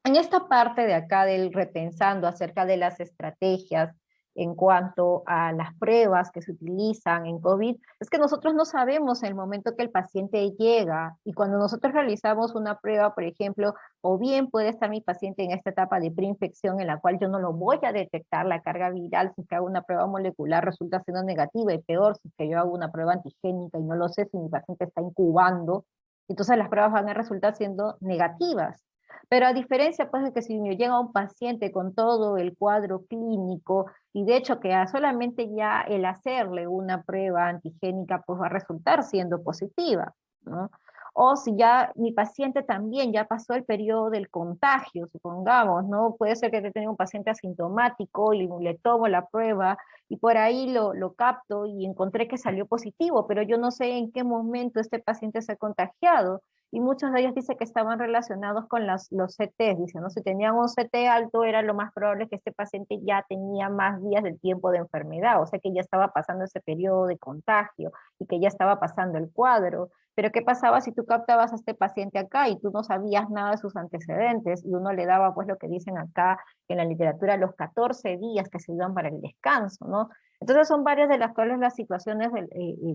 En esta parte de acá del repensando acerca de las estrategias en cuanto a las pruebas que se utilizan en COVID, es que nosotros no sabemos el momento que el paciente llega, y cuando nosotros realizamos una prueba, por ejemplo, o bien puede estar mi paciente en esta etapa de preinfección en la cual yo no lo voy a detectar la carga viral, si es que hago una prueba molecular resulta siendo negativa, y peor si es que yo hago una prueba antigénica y no lo sé si mi paciente está incubando, entonces las pruebas van a resultar siendo negativas. Pero a diferencia, pues, de que si me llega un paciente con todo el cuadro clínico, y de hecho que solamente ya el hacerle una prueba antigénica, pues va a resultar siendo positiva, ¿no? O si ya mi paciente también ya pasó el periodo del contagio, supongamos, ¿no? Puede ser que tenga un paciente asintomático y le tomo la prueba y por ahí lo capto y encontré que salió positivo, pero yo no sé en qué momento este paciente se ha contagiado. y muchos de ellos dicen que estaban relacionados con los CTs, dicen, ¿no? Si tenían un CT alto, era lo más probable que este paciente ya tenía más días del tiempo de enfermedad, o sea que ya estaba pasando ese periodo de contagio y que ya estaba pasando el cuadro. Pero ¿qué pasaba si tú captabas a este paciente acá y tú no sabías nada de sus antecedentes y uno le daba pues lo que dicen acá en la literatura, los 14 días que se iban para el descanso, ¿no? Entonces son varias de las cuales las situaciones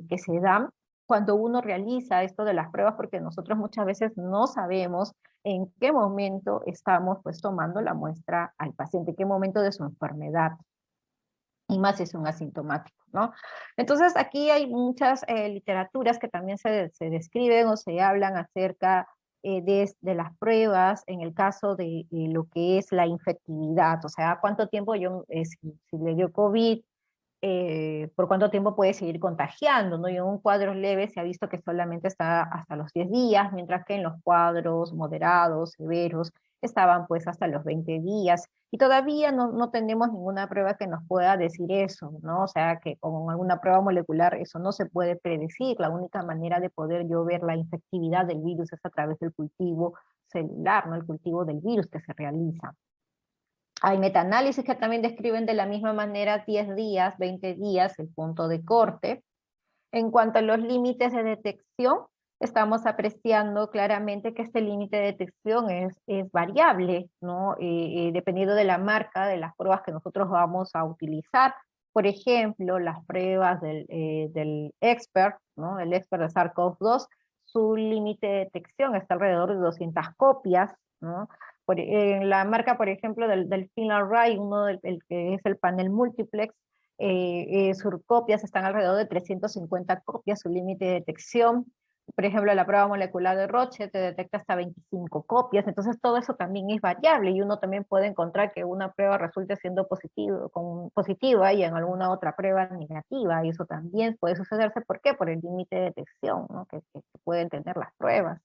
que se dan cuando uno realiza esto de las pruebas, porque nosotros muchas veces no sabemos en qué momento estamos pues tomando la muestra al paciente, en qué momento de su enfermedad, y más si es un asintomático, ¿no? Entonces aquí hay muchas literaturas que también se describen o se hablan acerca de las pruebas en el caso de lo que es la infectividad, o sea, cuánto tiempo si le dio COVID, por cuánto tiempo puede seguir contagiando, ¿no? Y en un cuadro leve se ha visto que solamente está hasta los 10 días, mientras que en los cuadros moderados, severos, estaban pues hasta los 20 días. Y todavía no tenemos ninguna prueba que nos pueda decir eso, ¿no? O sea, que con alguna prueba molecular eso no se puede predecir. La única manera de poder yo ver la infectividad del virus es a través del cultivo celular, ¿no? El cultivo del virus que se realiza. Hay metaanálisis que también describen de la misma manera 10 días, 20 días, el punto de corte. En cuanto a los límites de detección, estamos apreciando claramente que este límite de detección es variable, ¿no? Dependiendo de la marca de las pruebas que nosotros vamos a utilizar. Por ejemplo, las pruebas del EXPERT, ¿no? El EXPERT de SARS-CoV-2, su límite de detección está alrededor de 200 copias, ¿no? En la marca, por ejemplo, del FINARRAY, el que es el panel multiplex, sus copias están alrededor de 350 copias, su límite de detección. Por ejemplo, la prueba molecular de Roche te detecta hasta 25 copias, entonces todo eso también es variable y uno también puede encontrar que una prueba resulte siendo positiva y en alguna otra prueba negativa, y eso también puede sucederse. ¿Por qué? Por el límite de detección, ¿no? que pueden tener las pruebas.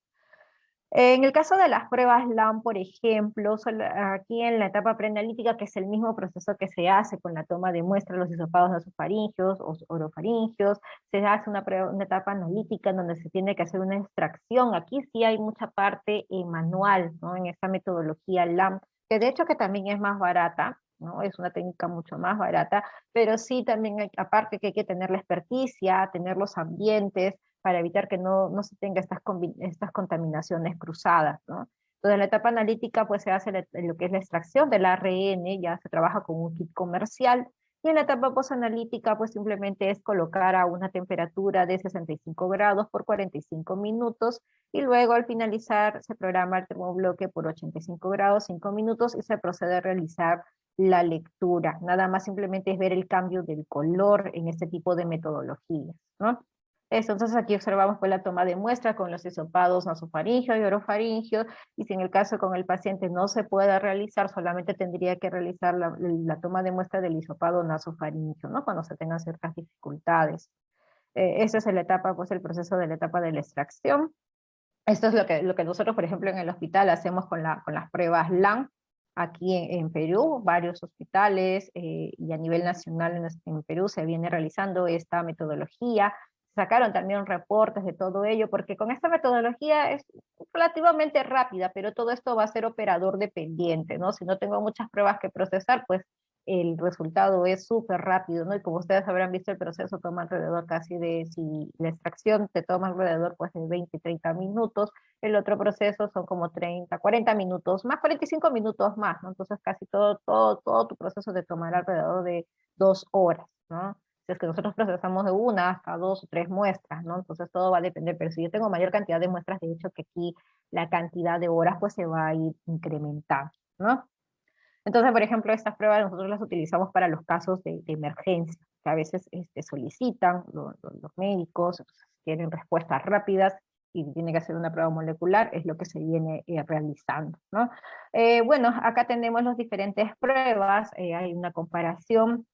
En el caso de las pruebas LAM, por ejemplo, aquí en la etapa preanalítica, que es el mismo proceso que se hace con la toma de muestras, los hisopados nasofaringios o orofaringios, se hace una etapa analítica en donde se tiene que hacer una extracción. Aquí sí hay mucha parte manual, ¿no? En esta metodología LAM, que de hecho que también es más barata, ¿no? Es una técnica mucho más barata, pero sí también aparte que hay que tener la experticia, tener los ambientes, para evitar que no se tenga estas contaminaciones cruzadas, ¿no? Entonces, en la etapa analítica, pues se hace lo que es la extracción del ARN, ya se trabaja con un kit comercial, y en la etapa posanalítica, pues simplemente es colocar a una temperatura de 65 grados por 45 minutos, y luego al finalizar se programa el termobloque por 85 grados, 5 minutos, y se procede a realizar la lectura. Nada más simplemente es ver el cambio del color en este tipo de metodologías, ¿no? Entonces aquí observamos pues la toma de muestra con los hisopados nasofaringios y orofaringios, y si en el caso con el paciente no se pueda realizar, solamente tendría que realizar la toma de muestra del hisopado nasofaringio, ¿no? Cuando se tengan ciertas dificultades. Esa es la etapa, pues el proceso de la etapa de la extracción. Esto es lo que nosotros, por ejemplo, en el hospital hacemos con las pruebas LAN, aquí en Perú, varios hospitales y a nivel nacional en Perú se viene realizando esta metodología. Sacaron también reportes de todo ello, porque con esta metodología es relativamente rápida, pero todo esto va a ser operador dependiente, ¿no? Si no tengo muchas pruebas que procesar, pues el resultado es súper rápido, ¿no? Y como ustedes habrán visto, el proceso toma alrededor casi si la extracción te toma alrededor pues de 20, 30 minutos, el otro proceso son como 30, 40 minutos más, 45 minutos más, ¿no? Entonces casi todo tu proceso te tomará alrededor de 2 horas, ¿no? Si es que nosotros procesamos de una hasta 2 o 3 muestras, ¿no? Entonces todo va a depender, pero si yo tengo mayor cantidad de muestras, de hecho que aquí la cantidad de horas pues se va a ir incrementando, ¿no? Entonces, por ejemplo, estas pruebas nosotros las utilizamos para los casos de emergencia, que a veces solicitan los médicos, tienen respuestas rápidas y tiene que hacer una prueba molecular, es lo que se viene realizando, ¿no? Bueno, acá tenemos las diferentes pruebas, hay una comparación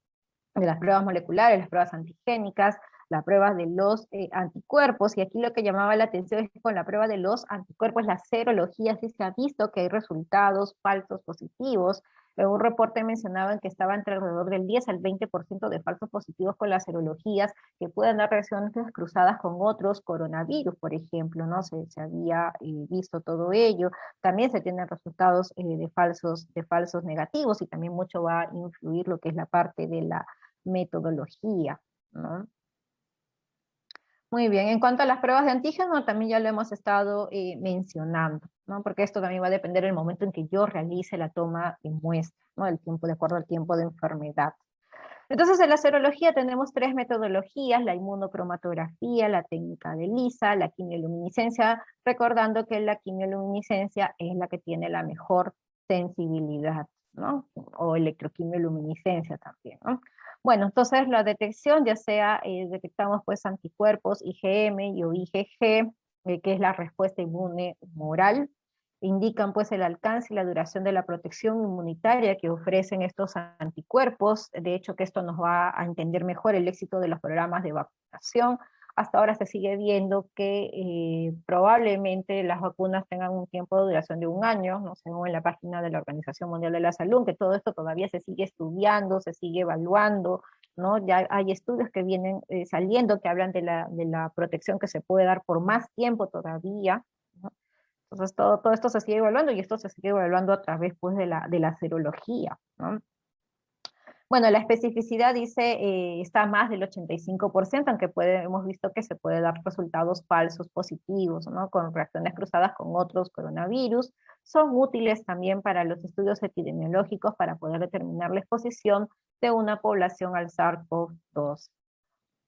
de las pruebas moleculares, las pruebas antigénicas, la prueba de los anticuerpos, y aquí lo que llamaba la atención es que con la prueba de los anticuerpos, la serología, sí se ha visto que hay resultados falsos positivos. En un reporte mencionaban que estaba entre alrededor del 10 al 20% de falsos positivos con las serologías que pueden dar reacciones cruzadas con otros coronavirus, por ejemplo, ¿no? Se había visto todo ello. También se tienen resultados de falsos negativos, y también mucho va a influir lo que es la parte de la metodología, ¿no? Muy bien, en cuanto a las pruebas de antígeno, también ya lo hemos estado mencionando, ¿no? Porque esto también va a depender del momento en que yo realice la toma de muestra, ¿no? El tiempo, de acuerdo al tiempo de enfermedad. Entonces, en la serología tenemos tres metodologías: la inmunocromatografía, la técnica de ELISA, la quimioluminiscencia, recordando que la quimioluminiscencia es la que tiene la mejor sensibilidad, ¿no? O electroquimioluminiscencia también, ¿no? Bueno, entonces la detección, ya sea detectamos pues anticuerpos IgM o IgG, que es la respuesta inmune humoral, indican pues el alcance y la duración de la protección inmunitaria que ofrecen estos anticuerpos. De hecho, que esto nos va a entender mejor el éxito de los programas de vacunación. Hasta ahora se sigue viendo que probablemente las vacunas tengan un tiempo de duración de 1 año, ¿no? Según en la página de la Organización Mundial de la Salud, que todo esto todavía se sigue estudiando, se sigue evaluando, ¿no? Ya hay estudios que vienen saliendo que hablan de la protección que se puede dar por más tiempo todavía, ¿no? Entonces todo esto se sigue evaluando, y esto se sigue evaluando a través pues, de la serología, ¿no? Bueno, la especificidad dice está más del 85%, aunque hemos visto que se puede dar resultados falsos positivos, ¿no? Con reacciones cruzadas con otros coronavirus. Son útiles también para los estudios epidemiológicos para poder determinar la exposición de una población al SARS-CoV-2.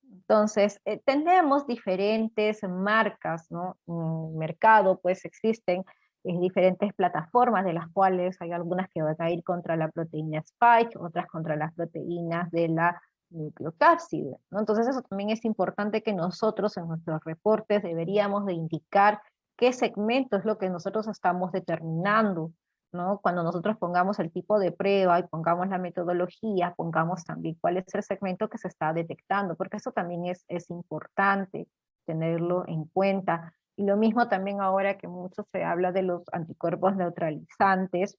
Entonces, tenemos diferentes marcas, ¿no? En el mercado, pues existen diferentes plataformas, de las cuales hay algunas que van a ir contra la proteína Spike, otras contra las proteínas de la nucleocápside, ¿no? Entonces eso también es importante, que nosotros en nuestros reportes deberíamos de indicar qué segmento es lo que nosotros estamos determinando, ¿no? Cuando nosotros pongamos el tipo de prueba y pongamos la metodología, pongamos también cuál es el segmento que se está detectando, porque eso también es importante tenerlo en cuenta. Y lo mismo también ahora que mucho se habla de los anticuerpos neutralizantes,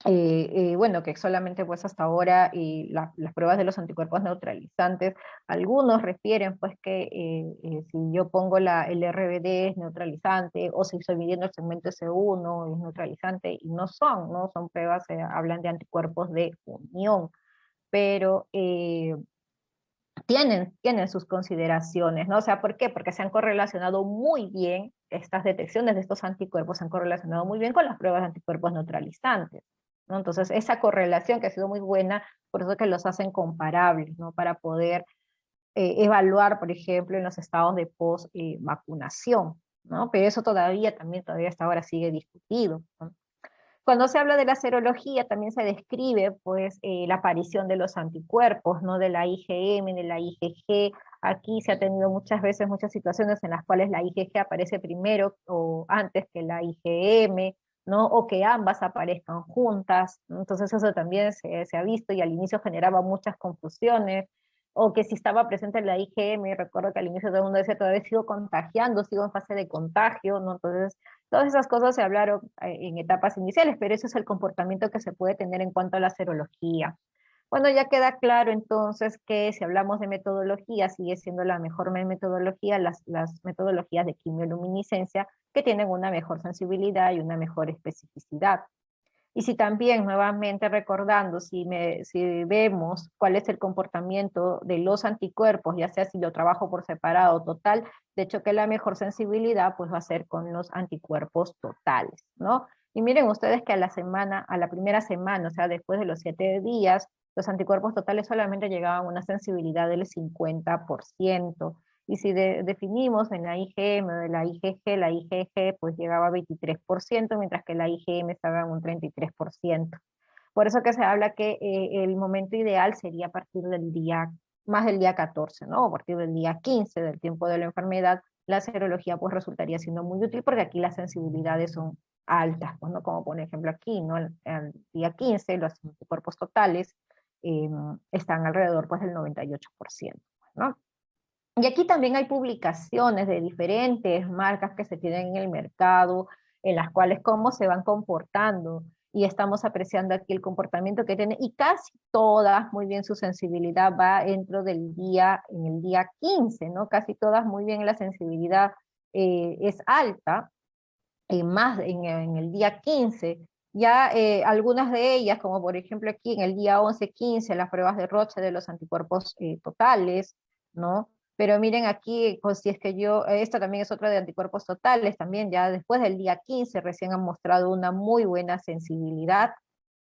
bueno, que solamente pues hasta ahora las pruebas de los anticuerpos neutralizantes, algunos refieren pues que si yo pongo el RBD es neutralizante, o si estoy midiendo el segmento S1 es neutralizante, y no son pruebas, hablan de anticuerpos de unión, pero tienen sus consideraciones, ¿no? O sea, ¿por qué? Porque se han correlacionado muy bien, estas detecciones de estos anticuerpos se han correlacionado muy bien con las pruebas de anticuerpos neutralizantes, ¿no? Entonces, esa correlación que ha sido muy buena, por eso que los hacen comparables, ¿no? Para poder evaluar, por ejemplo, en los estados de post-vacunación, ¿no? Pero eso todavía hasta ahora sigue discutido, ¿no? Cuando se habla de la serología, también se describe pues, la aparición de los anticuerpos, ¿no? De la IgM, de la IgG. Aquí se ha tenido muchas veces, muchas situaciones en las cuales la IgG aparece primero o antes que la IgM, ¿no? O que ambas aparezcan juntas. Entonces eso también se ha visto, y al inicio generaba muchas confusiones. O que si estaba presente la IgM, recuerdo que al inicio todo el mundo decía: todavía sigo contagiando, sigo en fase de contagio, ¿no? Entonces todas esas cosas se hablaron en etapas iniciales, pero ese es el comportamiento que se puede tener en cuanto a la serología. Bueno, ya queda claro entonces que si hablamos de metodología, sigue siendo la mejor metodología las metodologías de quimioluminiscencia, que tienen una mejor sensibilidad y una mejor especificidad. Y si también, nuevamente recordando, si vemos cuál es el comportamiento de los anticuerpos, ya sea si lo trabajo por separado o total, de hecho que la mejor sensibilidad pues va a ser con los anticuerpos totales, ¿no? Y miren ustedes que a la primera semana, o sea, después de los 7 días, los anticuerpos totales solamente llegaban a una sensibilidad del 50%. Y si definimos en la IgM o de la IgG pues llegaba a 23%, mientras que la IgM estaba en un 33%. Por eso que se habla que el momento ideal sería a partir más del día 14, ¿no? A partir del día 15 del tiempo de la enfermedad, la serología pues resultaría siendo muy útil, porque aquí las sensibilidades son altas, pues, ¿no? Como por ejemplo aquí, ¿no? Al día 15 los anticuerpos totales están alrededor pues del 98%, ¿no? Y aquí también hay publicaciones de diferentes marcas que se tienen en el mercado, en las cuales cómo se van comportando y estamos apreciando aquí el comportamiento que tiene, y casi todas, muy bien, su sensibilidad va dentro del día, en el día 15, ¿no? Casi todas, muy bien, la sensibilidad es alta, más en el día 15. Ya algunas de ellas, como por ejemplo aquí en el día 11-15, las pruebas de Roche de los anticuerpos totales, ¿no? Pero miren aquí, pues si es que yo, esta también es otra de anticuerpos totales, también ya después del día 15 recién han mostrado una muy buena sensibilidad,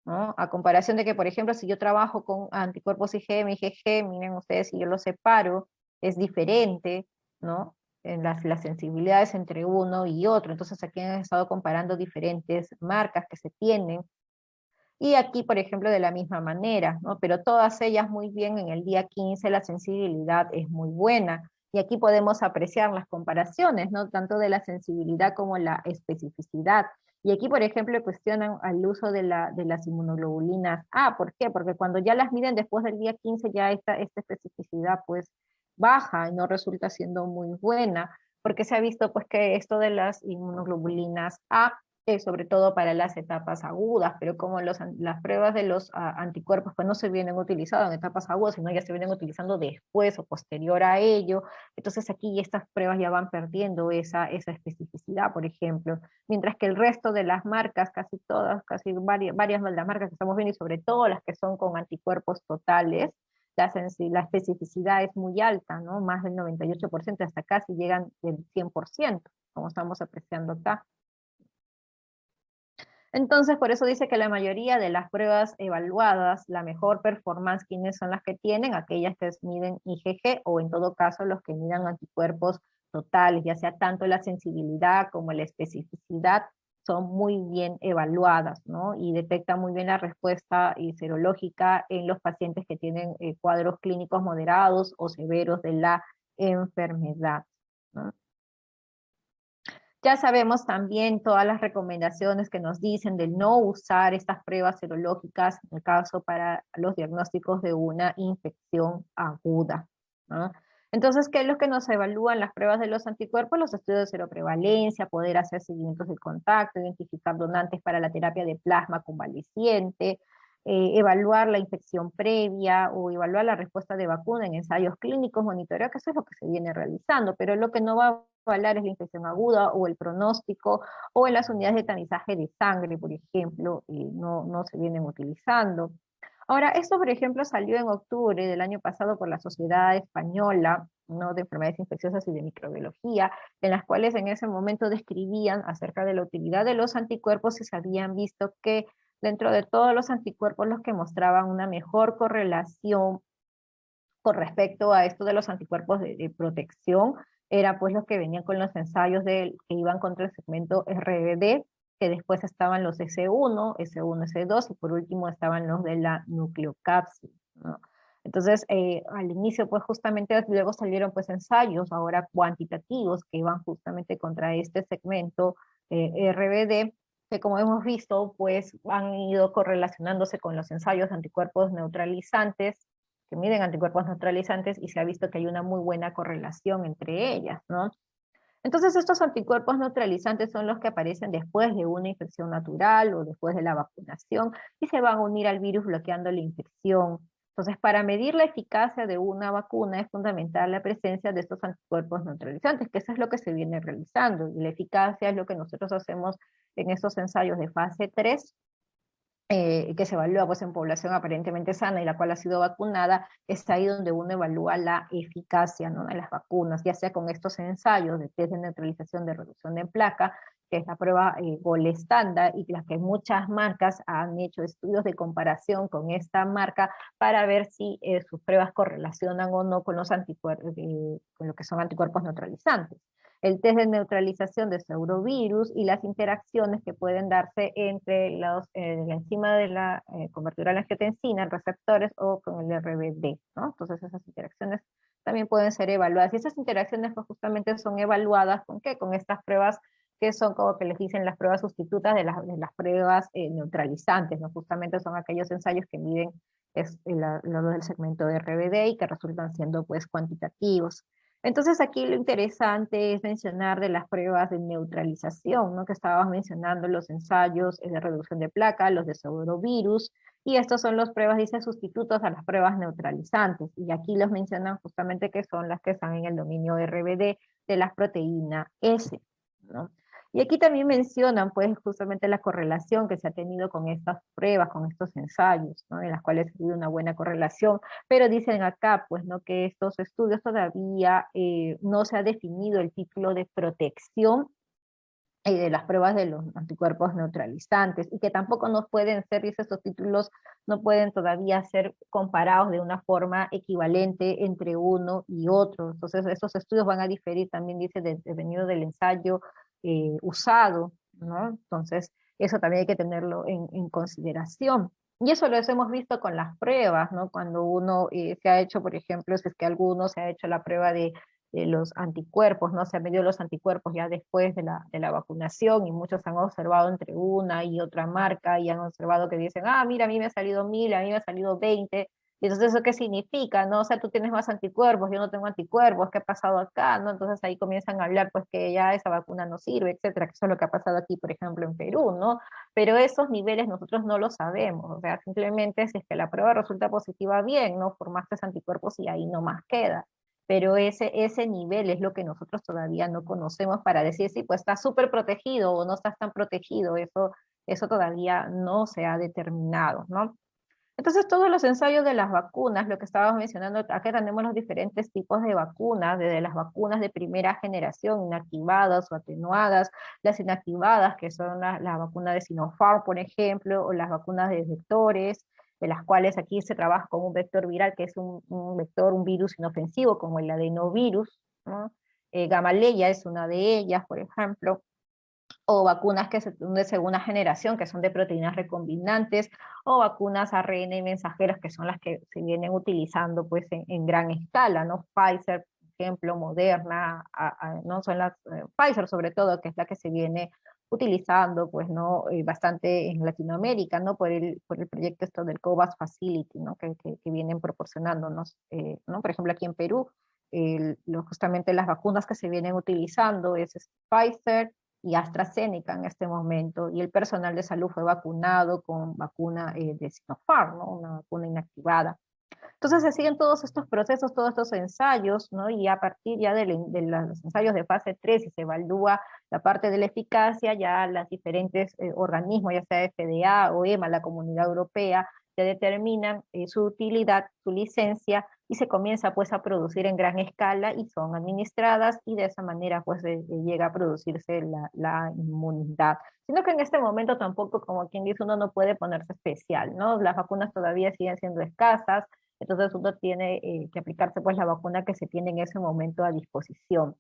¿no? A comparación de que, por ejemplo, si yo trabajo con anticuerpos IgM y IgG, miren ustedes, si yo los separo, es diferente, ¿no? En las sensibilidades entre uno y otro. Entonces aquí han estado comparando diferentes marcas que se tienen. Y aquí, por ejemplo, de la misma manera, ¿no? Pero todas ellas muy bien, en el día 15 la sensibilidad es muy buena. Y aquí podemos apreciar las comparaciones, ¿no? Tanto de la sensibilidad como la especificidad. Y aquí, por ejemplo, cuestionan al uso de las inmunoglobulinas A. ¿Por qué? Porque cuando ya las miden después del día 15, ya esta especificidad pues baja y no resulta siendo muy buena, porque se ha visto pues que esto de las inmunoglobulinas A sobre todo para las etapas agudas, pero como las pruebas de los anticuerpos pues no se vienen utilizando en etapas agudas, sino ya se vienen utilizando después o posterior a ello, entonces aquí estas pruebas ya van perdiendo esa especificidad, por ejemplo, mientras que el resto de las marcas, casi todas, casi varias de las marcas que estamos viendo, y sobre todo las que son con anticuerpos totales, la especificidad es muy alta, ¿no? Más del 98%, hasta casi llegan del 100%, como estamos apreciando acá. Entonces, por eso dice que la mayoría de las pruebas evaluadas, la mejor performance, ¿quiénes son las que tienen? Aquellas que miden IgG o en todo caso los que midan anticuerpos totales, ya sea tanto la sensibilidad como la especificidad, son muy bien evaluadas, ¿no? Y detectan muy bien la respuesta serológica en los pacientes que tienen cuadros clínicos moderados o severos de la enfermedad, ¿no? Ya sabemos también todas las recomendaciones que nos dicen de no usar estas pruebas serológicas en el caso para los diagnósticos de una infección aguda, ¿no? Entonces, ¿qué es lo que nos evalúan las pruebas de los anticuerpos? Los estudios de seroprevalencia, poder hacer seguimientos de contacto, identificar donantes para la terapia de plasma convaleciente, evaluar la infección previa o evaluar la respuesta de vacuna en ensayos clínicos, monitoreo, que eso es lo que se viene realizando, pero lo que no va a evaluar es la infección aguda o el pronóstico o en las unidades de tamizaje de sangre, por ejemplo, no se vienen utilizando. Ahora, esto, por ejemplo, salió en octubre del año pasado por la Sociedad Española, ¿no?, de Enfermedades Infecciosas y de Microbiología, en las cuales en ese momento describían acerca de la utilidad de los anticuerpos y se habían visto que dentro de todos los anticuerpos los que mostraban una mejor correlación con respecto a esto de los anticuerpos de protección, era pues los que venían con los ensayos que iban contra el segmento RBD, que después estaban los S1, S1, S2, y por último estaban los de la nucleocápside, ¿no? Entonces, al inicio, pues justamente luego salieron pues ensayos ahora cuantitativos que iban justamente contra este segmento RBD, que como hemos visto, pues han ido correlacionándose con los ensayos de anticuerpos neutralizantes, que miden anticuerpos neutralizantes, y se ha visto que hay una muy buena correlación entre ellas, ¿no? Entonces estos anticuerpos neutralizantes son los que aparecen después de una infección natural o después de la vacunación y se van a unir al virus bloqueando la infección. Entonces, para medir la eficacia de una vacuna es fundamental la presencia de estos anticuerpos neutralizantes, que eso es lo que se viene realizando, y la eficacia es lo que nosotros hacemos en estos ensayos de fase 3, que se evalúa pues en población aparentemente sana y la cual ha sido vacunada, es ahí donde uno evalúa la eficacia, ¿no?, de las vacunas, ya sea con estos ensayos de test de neutralización de reducción de placa, que es la prueba gold estándar, y las que muchas marcas han hecho estudios de comparación con esta marca para ver si sus pruebas correlacionan o no con los anticuerpos, con lo que son anticuerpos neutralizantes. El test de neutralización de saurovirus y las interacciones que pueden darse entre la enzima de la convertidora a la angiotensina, en receptores, o con el RBD, ¿no? Entonces esas interacciones también pueden ser evaluadas, y esas interacciones pues justamente son evaluadas ¿con qué? Con estas pruebas que son como que les dicen las pruebas sustitutas de las pruebas neutralizantes, ¿no? Justamente son aquellos ensayos que miden lo del segmento de RBD y que resultan siendo pues cuantitativos. Entonces aquí lo interesante es mencionar de las pruebas de neutralización, ¿no? Que estábamos mencionando los ensayos de reducción de placa, los de pseudovirus, y estos son las pruebas, dice, sustitutos a las pruebas neutralizantes. Y aquí los mencionan justamente que son las que están en el dominio RBD de las proteínas S, ¿no? Y aquí también mencionan, pues, justamente la correlación que se ha tenido con estas pruebas, con estos ensayos, ¿no? En las cuales ha habido una buena correlación, pero dicen acá, pues, ¿no? Que estos estudios todavía no se ha definido el título de protección de las pruebas de los anticuerpos neutralizantes, y que tampoco nos pueden ser, dice, estos títulos no pueden todavía ser comparados de una forma equivalente entre uno y otro. Entonces, estos estudios van a diferir también, dice, dependiendo del ensayo usado, ¿no? Entonces, eso también hay que tenerlo en consideración. Y eso lo hemos visto con las pruebas, ¿no? Cuando uno se ha hecho, por ejemplo, si es que alguno se ha hecho la prueba de los anticuerpos, ¿no? Se han medido los anticuerpos ya después de la vacunación, y muchos han observado entre una y otra marca, y han observado que dicen, ah, mira, a mí me ha salido 1000, a mí me ha salido 20, y entonces ¿eso qué significa, no? O sea, tú tienes más anticuerpos, yo no tengo anticuerpos, ¿qué ha pasado acá, no? Entonces ahí comienzan a hablar, pues, que ya esa vacuna no sirve, etcétera, que eso es lo que ha pasado aquí, por ejemplo, en Perú, ¿no? Pero esos niveles nosotros no los sabemos, o sea, simplemente si es que la prueba resulta positiva, bien, ¿no? Formaste anticuerpos y ahí no más queda, pero ese nivel es lo que nosotros todavía no conocemos para decir si pues estás súper protegido o no estás tan protegido, eso todavía no se ha determinado, ¿no? Entonces todos los ensayos de las vacunas, lo que estábamos mencionando, acá tenemos los diferentes tipos de vacunas, desde las vacunas de primera generación, inactivadas o atenuadas, las inactivadas, que son la vacuna de Sinopharm, por ejemplo, o las vacunas de vectores, de las cuales aquí se trabaja con un vector viral, que es un vector, un virus inofensivo, como el adenovirus, ¿no? Gamaleya es una de ellas, por ejemplo, o vacunas que son de segunda generación, que son de proteínas recombinantes, o vacunas ARN mensajeros, que son las que se vienen utilizando pues en gran escala, ¿no? Pfizer, por ejemplo, Moderna, ¿no? Son las, Pfizer sobre todo, que es la que se viene utilizando, pues, ¿no? Bastante en Latinoamérica, ¿no? Por el proyecto esto del COVAX Facility, ¿no? Que vienen proporcionándonos, ¿no? Por ejemplo, aquí en Perú, justamente las vacunas que se vienen utilizando es Pfizer y AstraZeneca en este momento, y el personal de salud fue vacunado con vacuna de Sinopharm, ¿no? Una vacuna inactivada. Entonces se siguen todos estos procesos, todos estos ensayos, ¿no? Y a partir ya de los ensayos de fase 3 y se evalúa la parte de la eficacia, ya los diferentes organismos, ya sea FDA o EMA, la Comunidad Europea, ya determinan su utilidad, su licencia, y se comienza pues a producir en gran escala y son administradas, y de esa manera pues llega a producirse la inmunidad. Sino que en este momento tampoco, como quien dice, uno no puede ponerse especial, ¿no? Las vacunas todavía siguen siendo escasas, entonces uno tiene que aplicarse pues la vacuna que se tiene en ese momento a disposición.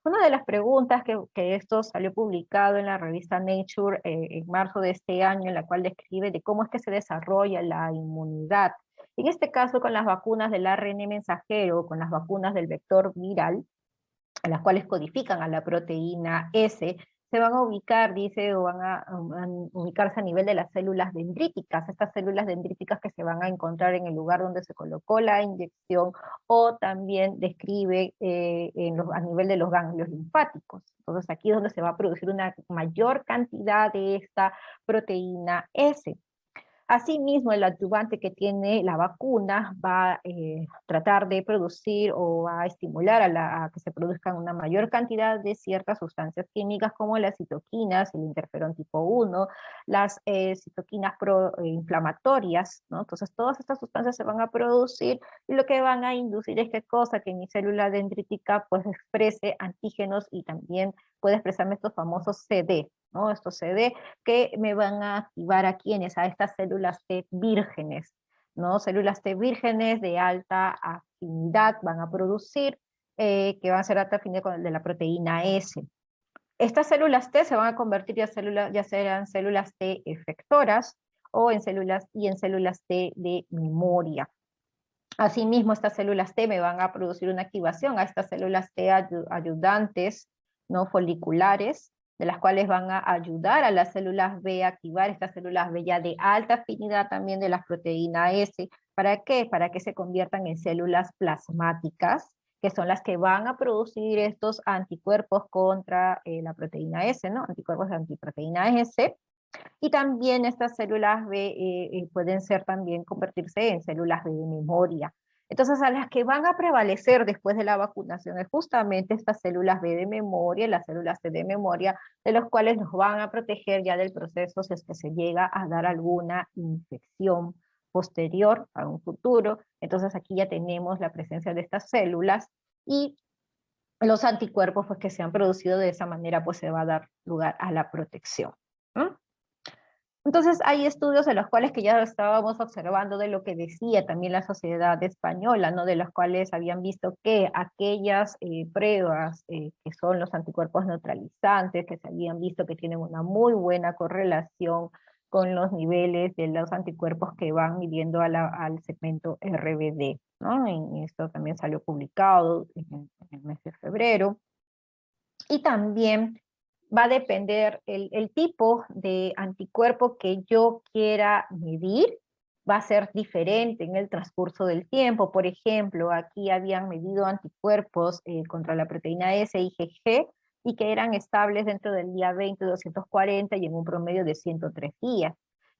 Una de las preguntas que esto salió publicado en la revista Nature en marzo de este año, en la cual describe de cómo es que se desarrolla la inmunidad. En este caso, con las vacunas del ARN mensajero, con las vacunas del vector viral, en las cuales codifican a la proteína S, se van a ubicar, dice, o van a ubicarse a nivel de las células dendríticas, estas células dendríticas que se van a encontrar en el lugar donde se colocó la inyección, o también describe a nivel de los ganglios linfáticos. Entonces aquí es donde se va a producir una mayor cantidad de esta proteína S. Asimismo, el adyuvante que tiene la vacuna va a tratar de producir o va a estimular a que se produzcan una mayor cantidad de ciertas sustancias químicas como las citoquinas, el interferón tipo 1, las citoquinas proinflamatorias, ¿no? Entonces todas estas sustancias se van a producir, y lo que van a inducir es que cosa que mi célula dendrítica pues exprese antígenos, y también puede expresarme estos famosos CD, ¿no? Estos CD que me van a activar aquí a estas células T vírgenes, ¿no? Células T vírgenes de alta afinidad van a producir, que van a ser alta afinidad con el de la proteína S. Estas células T se van a convertir ya sean células T efectoras, o en células T de memoria. Asimismo, estas células T me van a producir una activación a estas células T ayudantes, ¿no? Foliculares, de las cuales van a ayudar a las células B a activar estas células B ya de alta afinidad también de la proteína S. ¿Para qué? Para que se conviertan en células plasmáticas, que son las que van a producir estos anticuerpos contra la proteína S, ¿no? Anticuerpos de antiproteína S. Y también estas células B pueden ser también convertirse en células B de memoria. Entonces, a las que van a prevalecer después de la vacunación es justamente estas células B de memoria, las células C de memoria, de los cuales nos van a proteger ya del proceso si es que se llega a dar alguna infección posterior a un futuro. Entonces, aquí ya tenemos la presencia de estas células y los anticuerpos pues, que se han producido de esa manera, pues se va a dar lugar a la protección. ¿Mm? Entonces hay estudios de los cuales que ya estábamos observando de lo que decía también la sociedad española, ¿no? De los cuales habían visto que aquellas pruebas que son los anticuerpos neutralizantes, que se habían visto que tienen una muy buena correlación con los niveles de los anticuerpos que van midiendo al segmento RBD, ¿no? Y esto también salió publicado en el mes de febrero. Y también va a depender el tipo de anticuerpo que yo quiera medir, va a ser diferente en el transcurso del tiempo. Por ejemplo, aquí habían medido anticuerpos contra la proteína S, IgG, y que eran estables dentro del día 20, 240 y en un promedio de 103 días.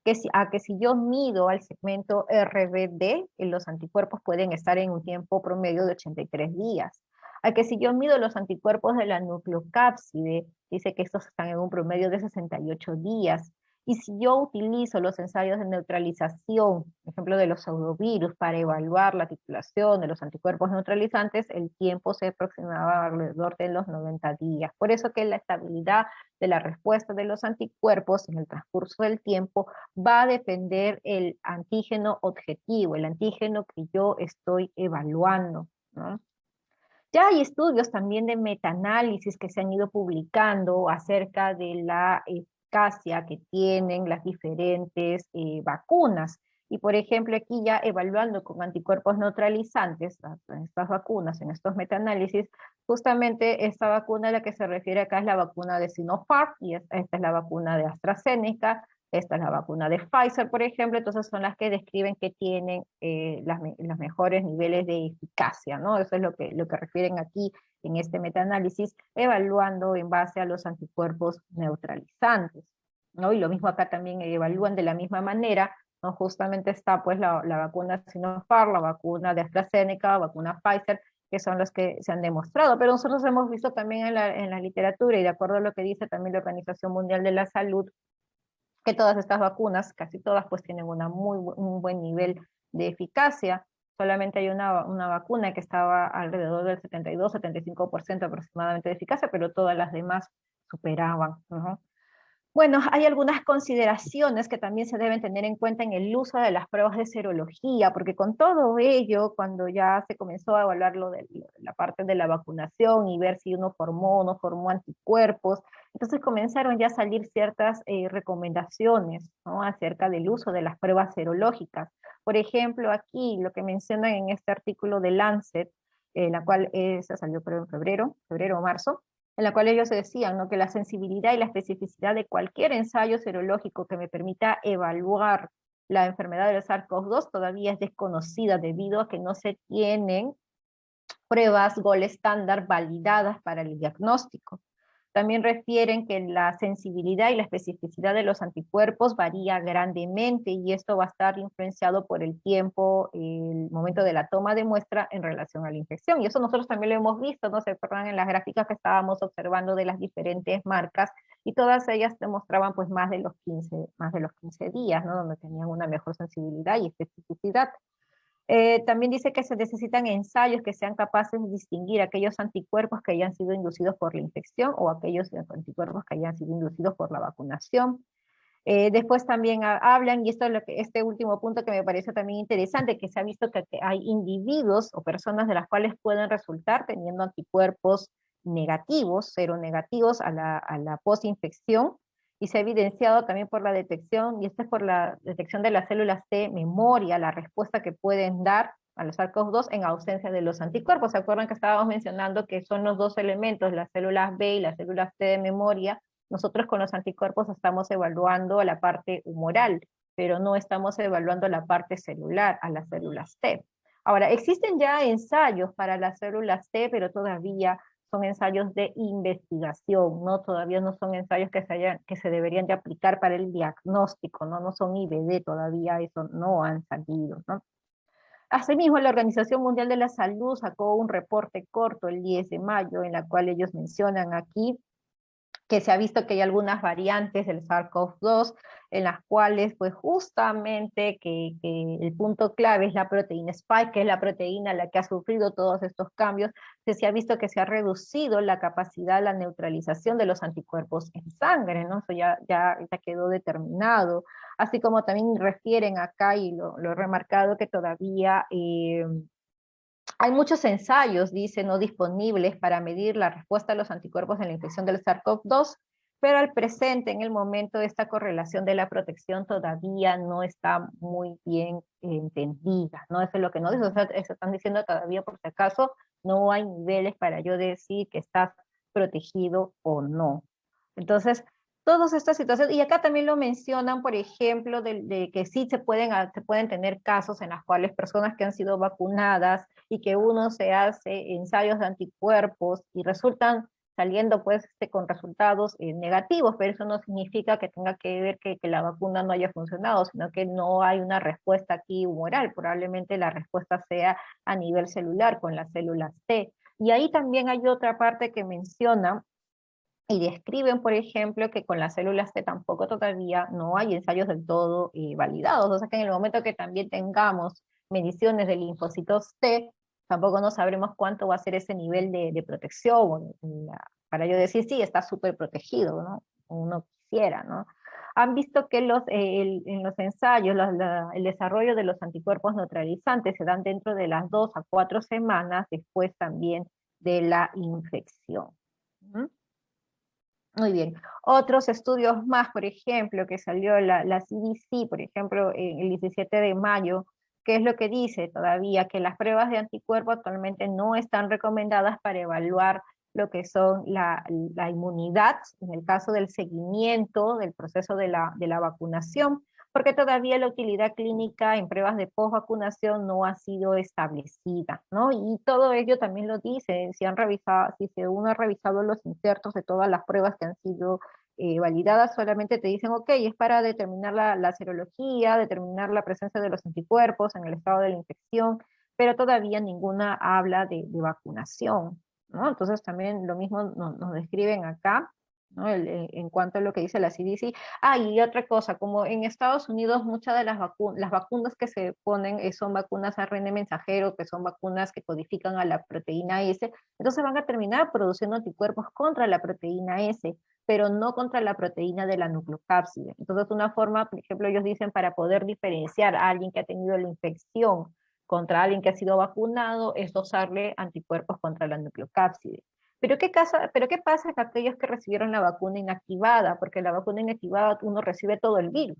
Que si yo mido al segmento RBD, los anticuerpos pueden estar en un tiempo promedio de 83 días. A que si yo mido los anticuerpos de la nucleocápside, dice que estos están en un promedio de 68 días. Y si yo utilizo los ensayos de neutralización, por ejemplo, de los pseudovirus, para evaluar la titulación de los anticuerpos neutralizantes, el tiempo se aproximaba alrededor de los 90 días. Por eso que la estabilidad de la respuesta de los anticuerpos en el transcurso del tiempo va a depender el antígeno objetivo, el antígeno que yo estoy evaluando, ¿no? Ya hay estudios también de metaanálisis que se han ido publicando acerca de la eficacia que tienen las diferentes vacunas. Y por ejemplo, aquí ya evaluando con anticuerpos neutralizantes estas vacunas, en estos metaanálisis, justamente esta vacuna a la que se refiere acá es la vacuna de Sinopharm, y esta es la vacuna de AstraZeneca, esta es la vacuna de Pfizer, por ejemplo. Entonces son las que describen que tienen los mejores niveles de eficacia, ¿no? Eso es lo que refieren aquí en este metaanálisis, evaluando en base a los anticuerpos neutralizantes, ¿no? Y lo mismo acá también evalúan de la misma manera, ¿no? Justamente está pues la vacuna Sinopharm, la vacuna de AstraZeneca, la vacuna Pfizer, que son los que se han demostrado, pero nosotros hemos visto también en la literatura, y de acuerdo a lo que dice también la Organización Mundial de la Salud, que todas estas vacunas, casi todas, pues tienen un buen nivel de eficacia. Solamente hay una vacuna que estaba alrededor del 72-75% aproximadamente de eficacia, pero todas las demás superaban, ¿no? Bueno, hay algunas consideraciones que también se deben tener en cuenta en el uso de las pruebas de serología, porque con todo ello, cuando ya se comenzó a evaluar la parte de la vacunación y ver si uno formó o no formó anticuerpos, entonces comenzaron ya a salir ciertas recomendaciones, ¿no? Acerca del uso de las pruebas serológicas. Por ejemplo, aquí lo que mencionan en este artículo de Lancet, la cual se salió creo en febrero o marzo, en la cual ellos decían, ¿no? Que la sensibilidad y la especificidad de cualquier ensayo serológico que me permita evaluar la enfermedad del SARS-CoV-2 todavía es desconocida debido a que no se tienen pruebas gold estándar validadas para el diagnóstico. También refieren que la sensibilidad y la especificidad de los anticuerpos varía grandemente, y esto va a estar influenciado por el tiempo, el momento de la toma de muestra en relación a la infección. Y eso nosotros también lo hemos visto, ¿no? Se acuerdan en las gráficas que estábamos observando de las diferentes marcas, y todas ellas demostraban pues más de los 15 días, ¿no? Donde tenían una mejor sensibilidad y especificidad. También dice que se necesitan ensayos que sean capaces de distinguir aquellos anticuerpos que hayan sido inducidos por la infección o aquellos anticuerpos que hayan sido inducidos por la vacunación. Después también hablan, y esto es este último punto que me parece también interesante, que se ha visto que hay individuos o personas de las cuales pueden resultar teniendo anticuerpos negativos, seronegativos a la posinfección, y se ha evidenciado también por la detección, y esto es por la detección de las células T memoria, la respuesta que pueden dar a los SARS-CoV-2 en ausencia de los anticuerpos. ¿Se acuerdan que estábamos mencionando que son los dos elementos, las células B y las células T de memoria? Nosotros con los anticuerpos estamos evaluando la parte humoral, pero no estamos evaluando la parte celular, a las células T. Ahora, existen ya ensayos para las células T, pero todavía son ensayos de investigación, ¿no? Todavía no son ensayos que se deberían de aplicar para el diagnóstico, ¿no? No son IBD todavía, eso no han salido, ¿no? Asimismo, la Organización Mundial de la Salud sacó un reporte corto el 10 de mayo, en la cual ellos mencionan aquí que se ha visto que hay algunas variantes del SARS-CoV-2 en las cuales, pues justamente que el punto clave es la proteína Spike, que es la proteína la que ha sufrido todos estos cambios, que se ha visto que se ha reducido la capacidad, la neutralización de los anticuerpos en sangre, ¿no? Eso ya quedó determinado. Así como también refieren acá, y lo he remarcado, que todavía hay muchos ensayos, dice, no disponibles para medir la respuesta a los anticuerpos en la infección del SARS-CoV-2, pero al presente, en el momento, esta correlación de la protección todavía no está muy bien entendida, ¿no? Eso es lo que no dice, o sea, eso están diciendo todavía, por si acaso, no hay niveles para yo decir que estás protegido o no. Entonces, todas estas situaciones, y acá también lo mencionan, por ejemplo, de que sí se pueden tener casos en los cuales personas que han sido vacunadas y que uno se hace ensayos de anticuerpos y resultan saliendo pues con resultados negativos, pero eso no significa que tenga que ver que la vacuna no haya funcionado, sino que no hay una respuesta aquí humoral, probablemente la respuesta sea a nivel celular con las células T. Y ahí también hay otra parte que menciona y describen, por ejemplo, que con las células T tampoco todavía no hay ensayos del todo validados. O sea que en el momento que también tengamos mediciones de linfocitos T, tampoco no sabremos cuánto va a ser ese nivel de protección, para yo decir, sí, está súper protegido, ¿no? Uno quisiera, ¿no? Han visto que en los ensayos el desarrollo de los anticuerpos neutralizantes se dan dentro de las 2 a 4 semanas después también de la infección. ¿Mm? Muy bien. Otros estudios más, por ejemplo, que salió la CDC, por ejemplo, el 17 de mayo, ¿qué es lo que dice todavía? Que las pruebas de anticuerpo actualmente no están recomendadas para evaluar lo que son la inmunidad, en el caso del seguimiento del proceso de la vacunación, porque todavía la utilidad clínica en pruebas de post-vacunación no ha sido establecida, ¿no? Y todo ello también lo dice, si han revisado, si uno ha revisado los insertos de todas las pruebas que han sido validadas, solamente te dicen, ok, es para determinar la serología, determinar la presencia de los anticuerpos en el estado de la infección, pero todavía ninguna habla de vacunación, ¿no? Entonces también lo mismo nos describen acá, ¿no? En cuanto a lo que dice la CDC. Ah, y otra cosa, como en Estados Unidos muchas de las vacunas que se ponen son vacunas ARN mensajero, que son vacunas que codifican a la proteína S, entonces van a terminar produciendo anticuerpos contra la proteína S, pero no contra la proteína de la nucleocápside. Entonces una forma, por ejemplo, ellos dicen para poder diferenciar a alguien que ha tenido la infección contra alguien que ha sido vacunado, es dosarle anticuerpos contra la nucleocápside. Pero qué pasa con aquellos que recibieron la vacuna inactivada? Porque la vacuna inactivada uno recibe todo el virus.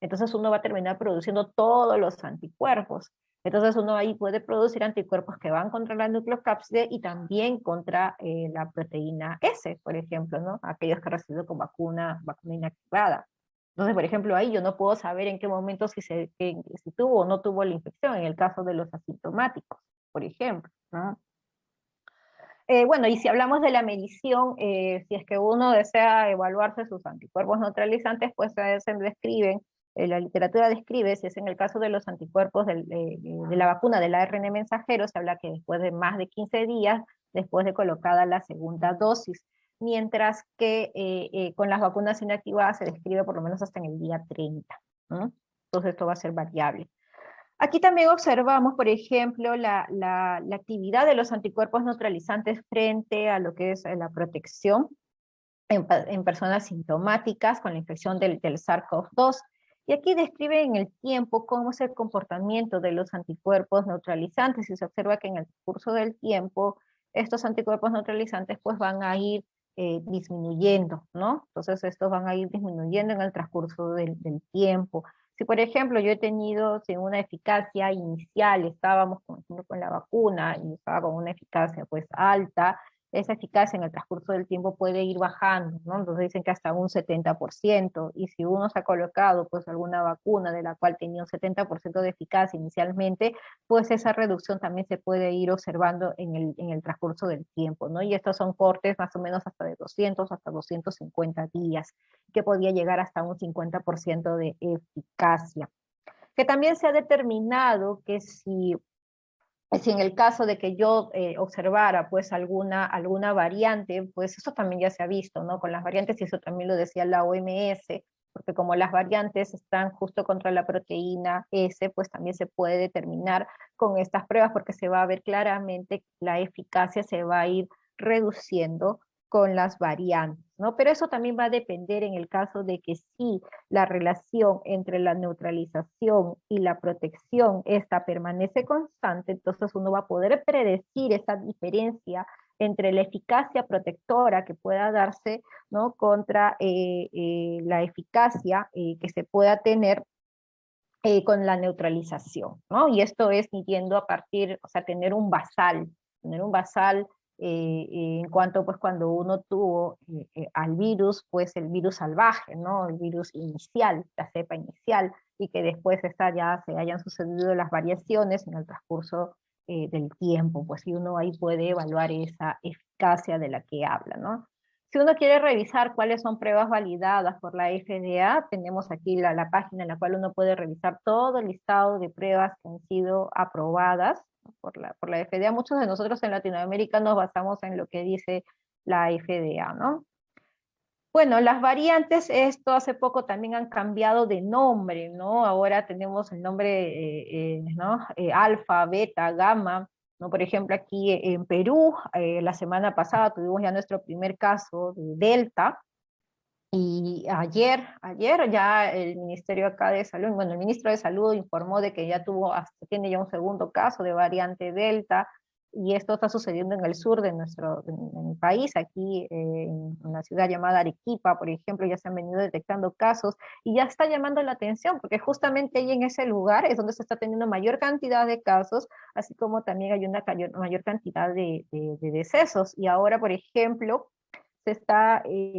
Entonces uno va a terminar produciendo todos los anticuerpos. Entonces uno ahí puede producir anticuerpos que van contra la nucleocápside y también contra la proteína S, por ejemplo, ¿no? Aquellos que reciben con vacuna inactivada. Entonces, por ejemplo, ahí yo no puedo saber en qué momento si tuvo o no tuvo la infección, en el caso de los asintomáticos, por ejemplo, ¿no? Bueno, y si hablamos de la medición, si es que uno desea evaluarse sus anticuerpos neutralizantes, pues se describen, la literatura describe, si es en el caso de los anticuerpos de la vacuna del ARN mensajero, se habla que después de más de 15 días, después de colocada la segunda dosis, mientras que con las vacunas inactivadas se describe por lo menos hasta en el día 30, ¿no? Entonces esto va a ser variable. Aquí también observamos, por ejemplo, la actividad de los anticuerpos neutralizantes frente a lo que es la protección en personas sintomáticas con la infección del SARS-CoV-2. Y aquí describe en el tiempo cómo es el comportamiento de los anticuerpos neutralizantes, y se observa que en el curso del tiempo estos anticuerpos neutralizantes pues van a ir disminuyendo, ¿no? Entonces estos van a ir disminuyendo en el transcurso del tiempo. Si por ejemplo yo he tenido sin una eficacia inicial, estábamos con la vacuna y estaba con una eficacia pues alta, esa eficacia en el transcurso del tiempo puede ir bajando, ¿no? Entonces dicen que hasta un 70%, y si uno se ha colocado pues alguna vacuna de la cual tenía un 70% de eficacia inicialmente, pues esa reducción también se puede ir observando en el transcurso del tiempo, ¿no? Y estos son cortes más o menos hasta de 200 hasta 250 días, que podía llegar hasta un 50% de eficacia. Que también se ha determinado que si en el caso de que yo observara pues alguna variante, pues eso también ya se ha visto, ¿no? Con las variantes, y eso también lo decía la OMS, porque como las variantes están justo contra la proteína S, pues también se puede determinar con estas pruebas, porque se va a ver claramente la eficacia se va a ir reduciendo con las variantes, ¿no? Pero eso también va a depender en el caso de que sí la relación entre la neutralización y la protección, esta permanece constante, entonces uno va a poder predecir esa diferencia entre la eficacia protectora que pueda darse, ¿no? Contra la eficacia que se pueda tener con la neutralización, ¿no? Y esto es midiendo a partir, o sea, tener un basal en cuanto, pues, cuando uno tuvo al virus, pues, el virus salvaje, ¿no? El virus inicial, la cepa inicial, y que después ya se hayan sucedido las variaciones en el transcurso del tiempo, pues, y uno ahí puede evaluar esa eficacia de la que habla, ¿no? Si uno quiere revisar cuáles son pruebas validadas por la FDA, tenemos aquí la página en la cual uno puede revisar todo el listado de pruebas que han sido aprobadas por la FDA. Muchos de nosotros en Latinoamérica nos basamos en lo que dice la FDA, ¿no? Bueno, las variantes, esto hace poco también han cambiado de nombre, ¿no? Ahora tenemos el nombre, ¿no? Alfa, beta, gamma, ¿no? Por ejemplo, aquí en Perú, la semana pasada tuvimos ya nuestro primer caso de Delta, y ayer ya el Ministerio acá de Salud, bueno, el ministro de Salud informó de que tiene ya un segundo caso de variante Delta, y esto está sucediendo en el sur de en el país, aquí en una ciudad llamada Arequipa, por ejemplo, ya se han venido detectando casos, y ya está llamando la atención, porque justamente ahí en ese lugar es donde se está teniendo mayor cantidad de casos, así como también hay una mayor cantidad de decesos, y ahora, por ejemplo,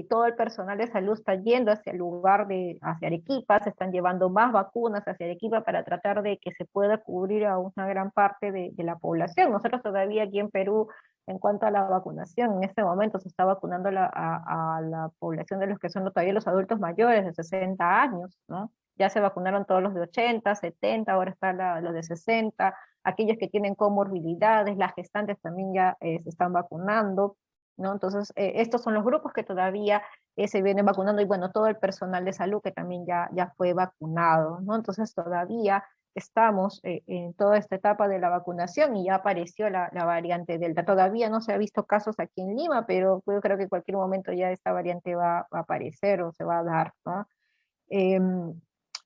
todo el personal de salud está yendo hacia el lugar hacia Arequipa, se están llevando más vacunas hacia Arequipa para tratar de que se pueda cubrir a una gran parte de la población. Nosotros todavía aquí en Perú, en cuanto a la vacunación, en este momento se está vacunando a la población de los que son todavía los adultos mayores de 60 años, ¿no? Ya se vacunaron todos los de 80, 70, ahora están los de 60, aquellos que tienen comorbilidades, las gestantes también ya se están vacunando, ¿no? Entonces, estos son los grupos que todavía se vienen vacunando, y bueno, todo el personal de salud que también ya fue vacunado, ¿no? Entonces, todavía estamos en toda esta etapa de la vacunación, y ya apareció la variante Delta. Todavía no se ha visto casos aquí en Lima, pero yo creo que en cualquier momento ya esta variante va a aparecer o se va a dar, ¿no?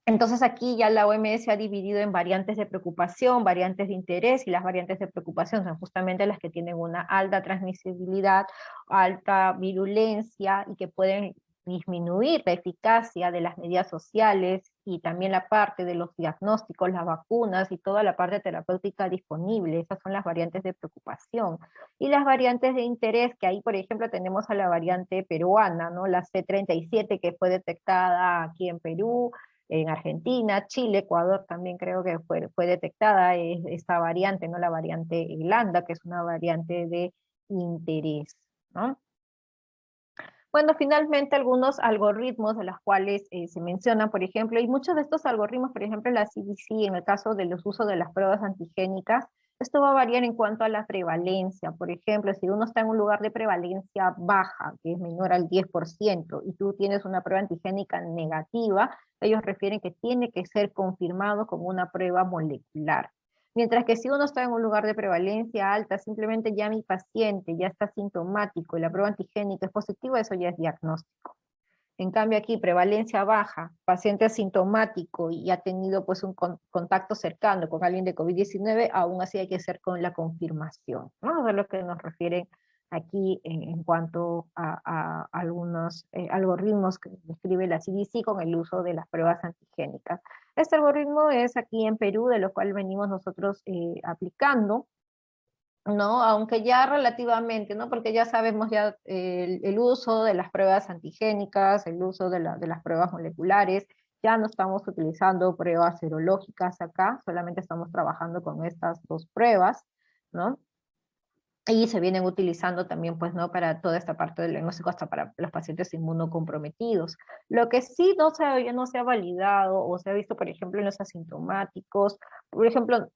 Entonces aquí ya la OMS ha dividido en variantes de preocupación, variantes de interés, y las variantes de preocupación son justamente las que tienen una alta transmisibilidad, alta virulencia, y que pueden disminuir la eficacia de las medidas sociales, y también la parte de los diagnósticos, las vacunas y toda la parte terapéutica disponible. Esas son las variantes de preocupación. Y las variantes de interés, que ahí por ejemplo tenemos a la variante peruana, ¿no? La C37, que fue detectada aquí en Perú, en Argentina, Chile, Ecuador también creo que fue detectada esta variante, ¿no? La variante Irlanda, que es una variante de interés, ¿no? Bueno, finalmente algunos algoritmos de los cuales se mencionan, por ejemplo, y muchos de estos algoritmos, por ejemplo, la CDC, en el caso de los usos de las pruebas antigénicas, esto va a variar en cuanto a la prevalencia. Por ejemplo, si uno está en un lugar de prevalencia baja, que es menor al 10%, y tú tienes una prueba antigénica negativa, ellos refieren que tiene que ser confirmado con una prueba molecular. Mientras que si uno está en un lugar de prevalencia alta, simplemente ya mi paciente ya está sintomático y la prueba antigénica es positiva, eso ya es diagnóstico. En cambio aquí, prevalencia baja, paciente asintomático y ha tenido pues un contacto cercano con alguien de COVID-19, aún así hay que hacer con la confirmación, ¿no? Eso es lo que nos refieren aquí en cuanto a algunos algoritmos que describe la CDC con el uso de las pruebas antigénicas. Este algoritmo es aquí en Perú, de lo cual venimos nosotros aplicando, ¿no? Aunque ya relativamente, ¿no? Porque ya sabemos ya el uso de las pruebas antigénicas, el uso de las pruebas moleculares, ya no estamos utilizando pruebas serológicas acá, solamente estamos trabajando con estas dos pruebas, ¿no? Y se vienen utilizando también, pues, ¿no? Para toda esta parte del diagnóstico, hasta para los pacientes inmunocomprometidos. Lo que sí no se ha validado o se ha visto, por ejemplo, en los asintomáticos, por ejemplo,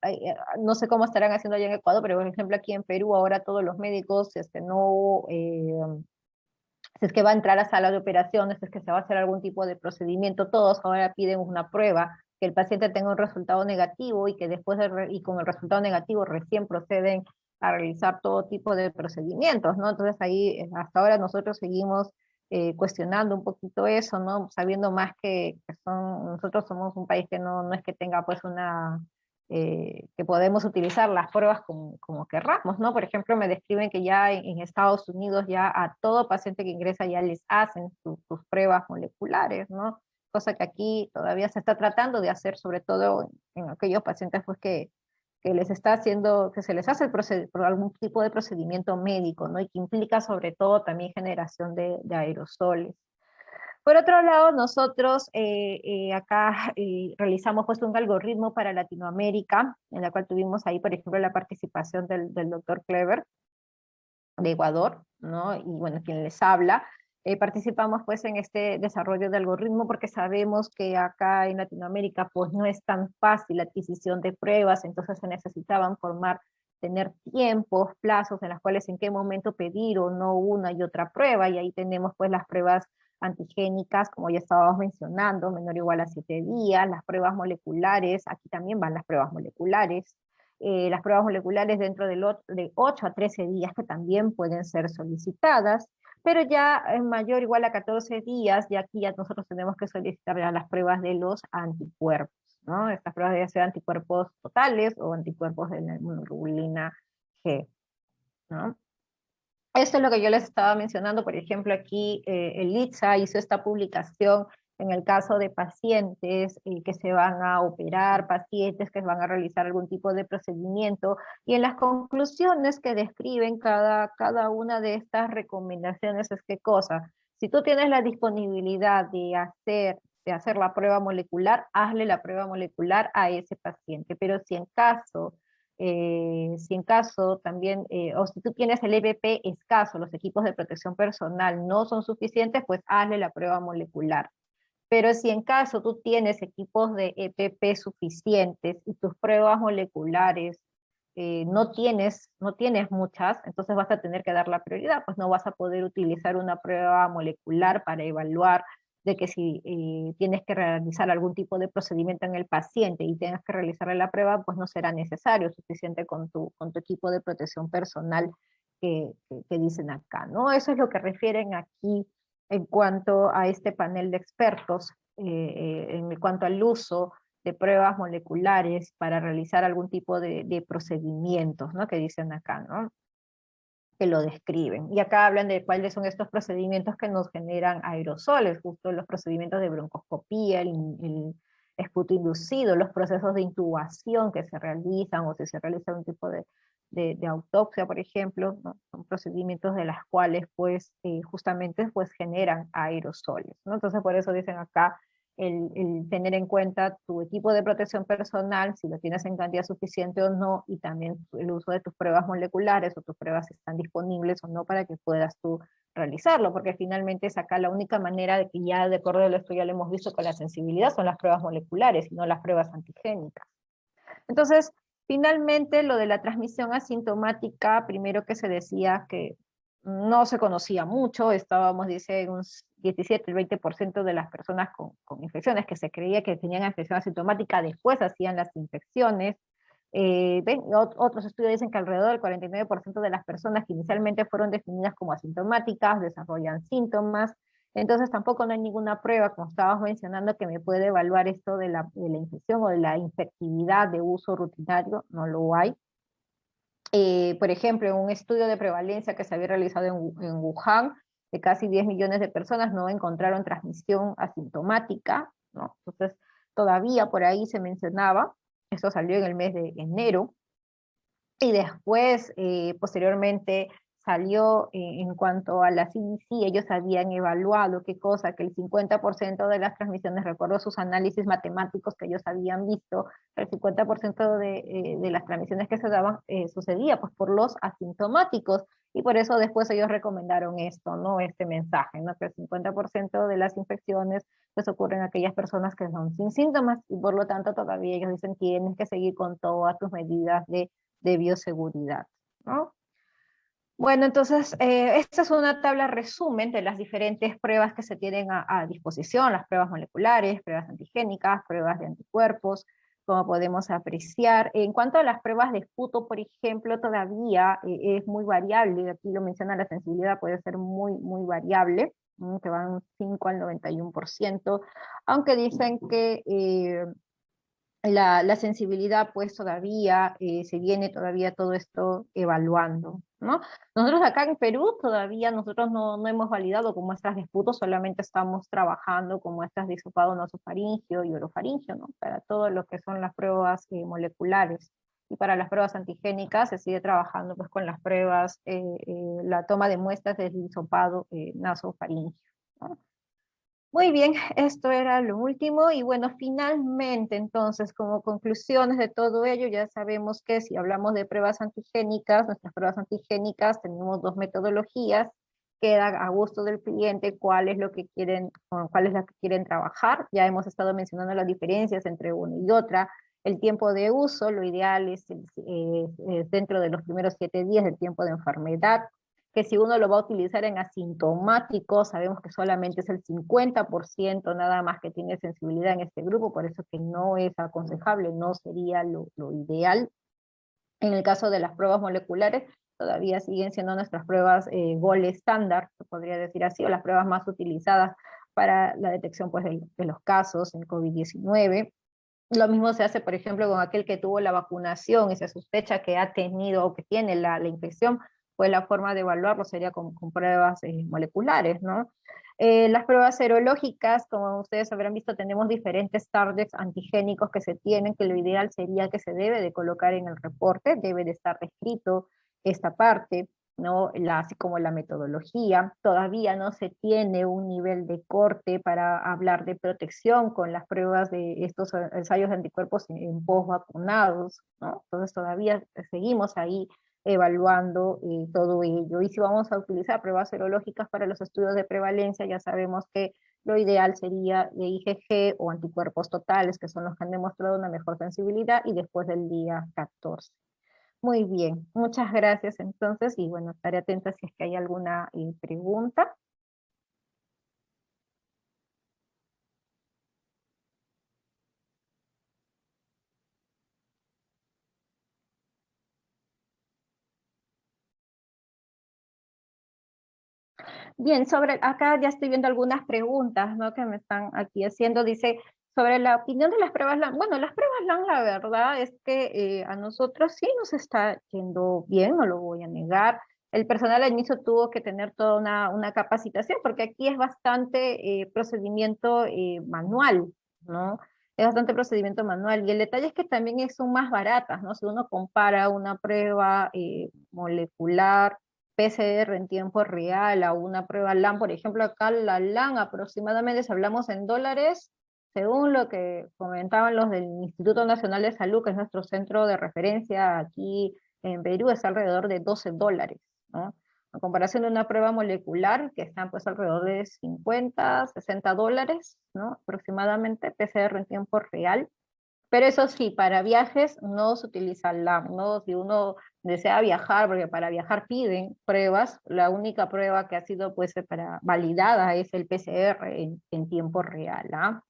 no sé cómo estarán haciendo allá en Ecuador, pero por ejemplo aquí en Perú ahora todos los médicos, si es que no, si es que va a entrar a sala de operaciones, si es que se va a hacer algún tipo de procedimiento, todos ahora piden una prueba, que el paciente tenga un resultado negativo y que después y con el resultado negativo recién proceden a realizar todo tipo de procedimientos, ¿no? Entonces ahí hasta ahora nosotros seguimos cuestionando un poquito eso, ¿no? Sabiendo más que nosotros somos un país que no es que tenga pues que podemos utilizar las pruebas como querramos, ¿no? Por ejemplo, me describen que ya en Estados Unidos ya a todo paciente que ingresa ya les hacen sus pruebas moleculares, ¿no? Cosa que aquí todavía se está tratando de hacer, sobre todo en aquellos pacientes pues que les está haciendo, que se les hace por algún tipo de procedimiento médico, ¿no? Y que implica sobre todo también generación de aerosoles. Por otro lado, nosotros acá realizamos pues un algoritmo para Latinoamérica, en la cual tuvimos ahí, por ejemplo, la participación del doctor Clever de Ecuador, ¿no? Y bueno, quien les habla. Participamos pues en este desarrollo de algoritmo porque sabemos que acá en Latinoamérica pues no es tan fácil la adquisición de pruebas, entonces se necesitaban tener tiempos, plazos en los cuales en qué momento pedir o no una y otra prueba, y ahí tenemos pues las pruebas antigénicas, como ya estábamos mencionando, menor o igual a 7 días, las pruebas moleculares, aquí también van las pruebas moleculares, las pruebas moleculares dentro de 8 a 13 días que también pueden ser solicitadas, pero ya en mayor o igual a 14 días, ya aquí ya nosotros tenemos que solicitar ya las pruebas de los anticuerpos, ¿no? Estas pruebas ya sean anticuerpos totales o anticuerpos de la inmunoglobulina G, ¿no? Esto es lo que yo les estaba mencionando, por ejemplo, aquí el ITSA hizo esta publicación en el caso de pacientes que se van a operar, pacientes que van a realizar algún tipo de procedimiento, y en las conclusiones que describen cada una de estas recomendaciones es qué cosa. Si tú tienes la disponibilidad de hacer la prueba molecular, hazle la prueba molecular a ese paciente, pero si en caso también, o si tú tienes el EPP escaso, los equipos de protección personal no son suficientes, pues hazle la prueba molecular. Pero si en caso tú tienes equipos de EPP suficientes y tus pruebas moleculares no tienes muchas, entonces vas a tener que dar la prioridad, pues no vas a poder utilizar una prueba molecular para evaluar de que si tienes que realizar algún tipo de procedimiento en el paciente y tengas que realizarle la prueba, pues no será necesario, suficiente con tu equipo de protección personal que dicen acá, ¿no? Eso es lo que refieren aquí en cuanto a este panel de expertos, en cuanto al uso de pruebas moleculares para realizar algún tipo de procedimientos, ¿no? Que dicen acá, ¿no? Que lo describen. Y acá hablan de cuáles son estos procedimientos que nos generan aerosoles, justo los procedimientos de broncoscopía, el esputo inducido, los procesos de intubación que se realizan o si se realiza un tipo de autopsia, por ejemplo, ¿no? Son procedimientos de las cuales pues justamente pues generan aerosoles, ¿no? Entonces por eso dicen acá el tener en cuenta tu equipo de protección personal, si lo tienes en cantidad suficiente o no, y también el uso de tus pruebas moleculares o tus pruebas están disponibles o no para que puedas tú realizarlo, porque finalmente es acá la única manera de que ya de acuerdo a esto ya lo hemos visto con la sensibilidad, son las pruebas moleculares y no las pruebas antigénicas. Entonces, finalmente lo de la transmisión asintomática, primero que se decía que no se conocía mucho, estábamos, dice, un 17, el 20% de las personas con infecciones que se creía que tenían infección asintomática, después hacían las infecciones. Otros estudios dicen que alrededor del 49% de las personas que inicialmente fueron definidas como asintomáticas desarrollan síntomas. Entonces tampoco no hay ninguna prueba, como estabas mencionando, que me puede evaluar esto de la infección o de la infectividad de uso rutinario, no lo hay. Por ejemplo, en un estudio de prevalencia que se había realizado en Wuhan, de casi 10 millones de personas, no encontraron transmisión asintomática, ¿no? Entonces, todavía por ahí se mencionaba, esto salió en el mes de enero, Y después, posteriormente, salió en cuanto a la CDC, ellos habían evaluado qué cosa, que el 50% de las transmisiones, recuerdo sus análisis matemáticos que ellos habían visto, el 50% de las transmisiones que se daban sucedía pues por los asintomáticos, y por eso después ellos recomendaron esto, ¿no? Este mensaje, ¿no? Que el 50% de las infecciones pues ocurren en aquellas personas que son sin síntomas, y por lo tanto todavía ellos dicen tienes que seguir con todas tus medidas de bioseguridad, ¿no? Bueno, entonces, esta es una tabla resumen de las diferentes pruebas que se tienen a disposición, las pruebas moleculares, pruebas antigénicas, pruebas de anticuerpos, como podemos apreciar. En cuanto a las pruebas de esputo, por ejemplo, todavía es muy variable, aquí lo menciona la sensibilidad, puede ser muy variable, que van 5 al 91%, aunque dicen que la sensibilidad pues todavía se viene todavía todo esto evaluando, ¿no? Nosotros acá en Perú todavía nosotros no hemos validado con muestras de esputo, solamente estamos trabajando con muestras de hisopado nasofaringeo y orofaringeo, ¿no? Para todo lo que son las pruebas moleculares. Y para las pruebas antigénicas se sigue trabajando pues con las pruebas, la toma de muestras del hisopado nasofaringeo, ¿no? Muy bien, esto era lo último y bueno, finalmente entonces como conclusiones de todo ello ya sabemos que si hablamos de pruebas antigénicas, nuestras pruebas antigénicas tenemos dos metodologías, queda a gusto del cliente cuál es lo que quieren, con cuál es la que quieren trabajar, ya hemos estado mencionando las diferencias entre una y otra, el tiempo de uso, lo ideal es dentro de los primeros 7 días del tiempo de enfermedad, que si uno lo va a utilizar en asintomático, sabemos que solamente es el 50% nada más que tiene sensibilidad en este grupo, por eso que no es aconsejable, no sería lo ideal. En el caso de las pruebas moleculares, todavía siguen siendo nuestras pruebas gold estándar, se podría decir así, o las pruebas más utilizadas para la detección pues, de los casos en COVID-19. Lo mismo se hace, por ejemplo, con aquel que tuvo la vacunación y se sospecha que ha tenido o que tiene la infección, pues la forma de evaluarlo sería con pruebas moleculares, ¿no? Las pruebas serológicas, como ustedes habrán visto, tenemos diferentes targets antigénicos que se tienen, que lo ideal sería que se debe de colocar en el reporte, debe de estar escrito esta parte, ¿no? Así como la metodología. Todavía no se tiene un nivel de corte para hablar de protección con las pruebas de estos ensayos de anticuerpos en post-vacunados, ¿no? Entonces todavía seguimos ahí evaluando todo ello. Y si vamos a utilizar pruebas serológicas para los estudios de prevalencia, ya sabemos que lo ideal sería de IgG o anticuerpos totales, que son los que han demostrado una mejor sensibilidad, y después del día 14. Muy bien, muchas gracias entonces, y bueno, estaré atenta si es que hay alguna pregunta. Bien, acá ya estoy viendo algunas preguntas, ¿no? Que me están aquí haciendo, dice, sobre la opinión de las pruebas LAN. Bueno, las pruebas LAN, la verdad es que a nosotros sí nos está yendo bien, no lo voy a negar. El personal al inicio tuvo que tener toda una capacitación, porque aquí es bastante procedimiento manual, ¿no? Es bastante procedimiento manual. Y el detalle es que también son más baratas, ¿no? Si uno compara una prueba molecular, PCR en tiempo real a una prueba LAN, por ejemplo, acá la LAN aproximadamente, si hablamos en dólares, según lo que comentaban los del Instituto Nacional de Salud, que es nuestro centro de referencia aquí en Perú, es alrededor de $12, ¿no? En comparación de una prueba molecular, que están pues alrededor de 50, $60, ¿no? Aproximadamente, PCR en tiempo real. Pero eso sí, para viajes no se utiliza LAM, ¿no? Si uno desea viajar, porque para viajar piden pruebas, la única prueba que ha sido pues validada es el PCR en tiempo real, ¿ah?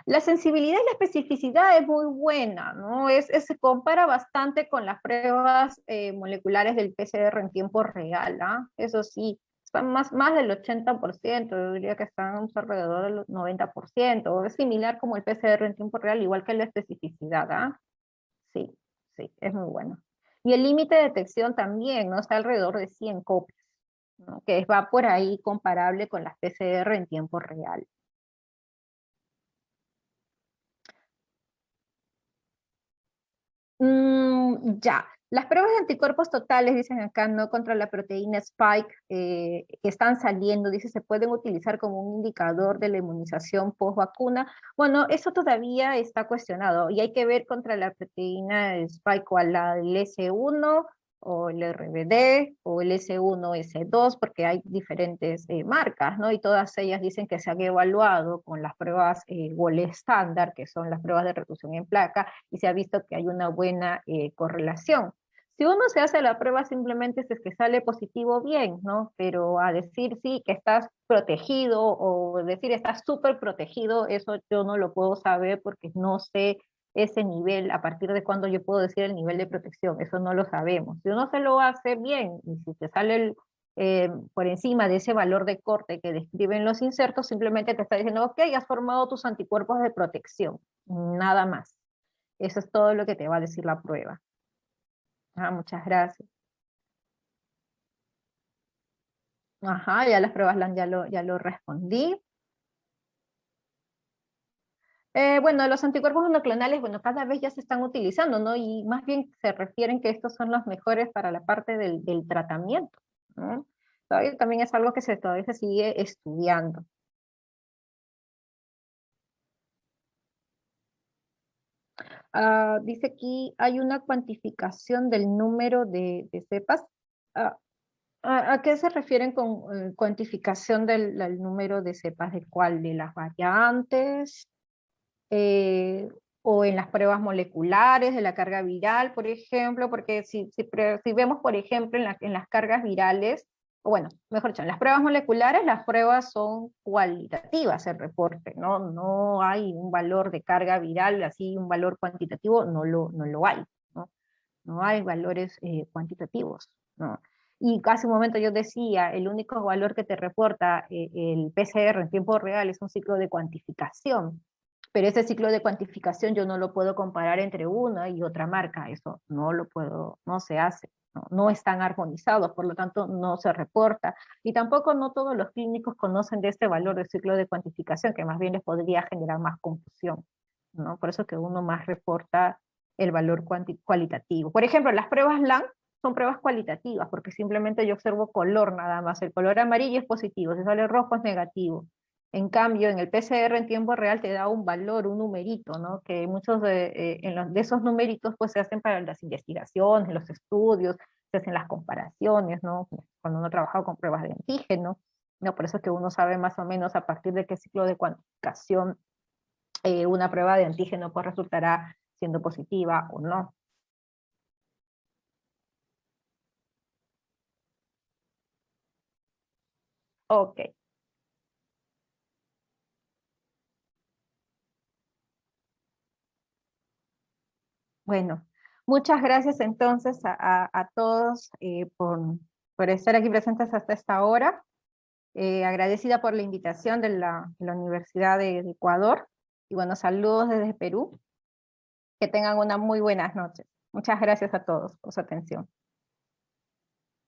La sensibilidad y la especificidad es muy buena, ¿no? Se compara bastante con las pruebas moleculares del PCR en tiempo real, ¿ah? Eso sí, están más del 80%, yo diría que están alrededor del 90%, es similar como el PCR en tiempo real, igual que la especificidad, ¿ah? Sí, sí, es muy bueno. Y el límite de detección también, ¿no? Está alrededor de 100 copias, ¿no? Que va por ahí comparable con las PCR en tiempo real. Ya, las pruebas de anticuerpos totales, dicen acá, no contra la proteína Spike, que están saliendo, dice, se pueden utilizar como un indicador de la inmunización post vacuna. Bueno, eso todavía está cuestionado y hay que ver contra la proteína Spike o la del S1 o el RBD o el S1, S2, porque hay diferentes marcas, ¿no? Y todas ellas dicen que se han evaluado con las pruebas Gold estándar, que son las pruebas de reclusión en placa, y se ha visto que hay una buena correlación. Si uno se hace la prueba simplemente es que sale positivo, bien, ¿no? Pero a decir sí, que estás protegido o decir estás súper protegido, eso yo no lo puedo saber porque no sé ese nivel, a partir de cuándo yo puedo decir el nivel de protección, eso no lo sabemos. Si uno se lo hace bien, y si te sale por encima de ese valor de corte que describen los insertos, simplemente te está diciendo, ok, has formado tus anticuerpos de protección, nada más. Eso es todo lo que te va a decir la prueba. Ah, muchas gracias. Ajá, ya las pruebas ya lo respondí. Bueno, los anticuerpos monoclonales, bueno, cada vez ya se están utilizando, ¿no? Y más bien se refieren que estos son los mejores para la parte del tratamiento, ¿no? Todavía también es algo que todavía se sigue estudiando. Dice aquí, hay una cuantificación del número de cepas. Ah, ¿A qué se refieren con cuantificación del número de cepas? ¿De cuál? ¿De las variantes? O en las pruebas moleculares de la carga viral, por ejemplo, porque si vemos, por ejemplo, en las cargas virales, o bueno, mejor dicho, en las pruebas moleculares, las pruebas son cualitativas, el reporte, ¿no? No hay un valor de carga viral, así un valor cuantitativo, no lo hay, ¿no? No hay valores cuantitativos, ¿no? Y hace un momento yo decía, el único valor que te reporta el PCR en tiempo real es un ciclo de cuantificación, pero ese ciclo de cuantificación yo no lo puedo comparar entre una y otra marca, eso no lo puedo, no se hace, no están armonizados, por lo tanto no se reporta, y tampoco no todos los clínicos conocen de este valor del ciclo de cuantificación, que más bien les podría generar más confusión, ¿no? Por eso que uno más reporta el valor cualitativo. Por ejemplo, las pruebas LAN son pruebas cualitativas, porque simplemente yo observo color nada más, el color amarillo es positivo, si sale rojo es negativo. En cambio, en el PCR en tiempo real te da un valor, un numerito, ¿no? Que muchos de esos numeritos pues se hacen para las investigaciones, los estudios, se hacen las comparaciones, ¿no? Cuando uno ha trabajado con pruebas de antígeno, ¿no? Por eso es que uno sabe más o menos a partir de qué ciclo de cuantificación una prueba de antígeno pues resultará siendo positiva o no. Ok. Bueno, muchas gracias entonces a todos por estar aquí presentes hasta esta hora. Agradecida por la invitación de la Universidad de Ecuador. Y bueno, saludos desde Perú. Que tengan una muy buenas noches. Muchas gracias a todos por su atención.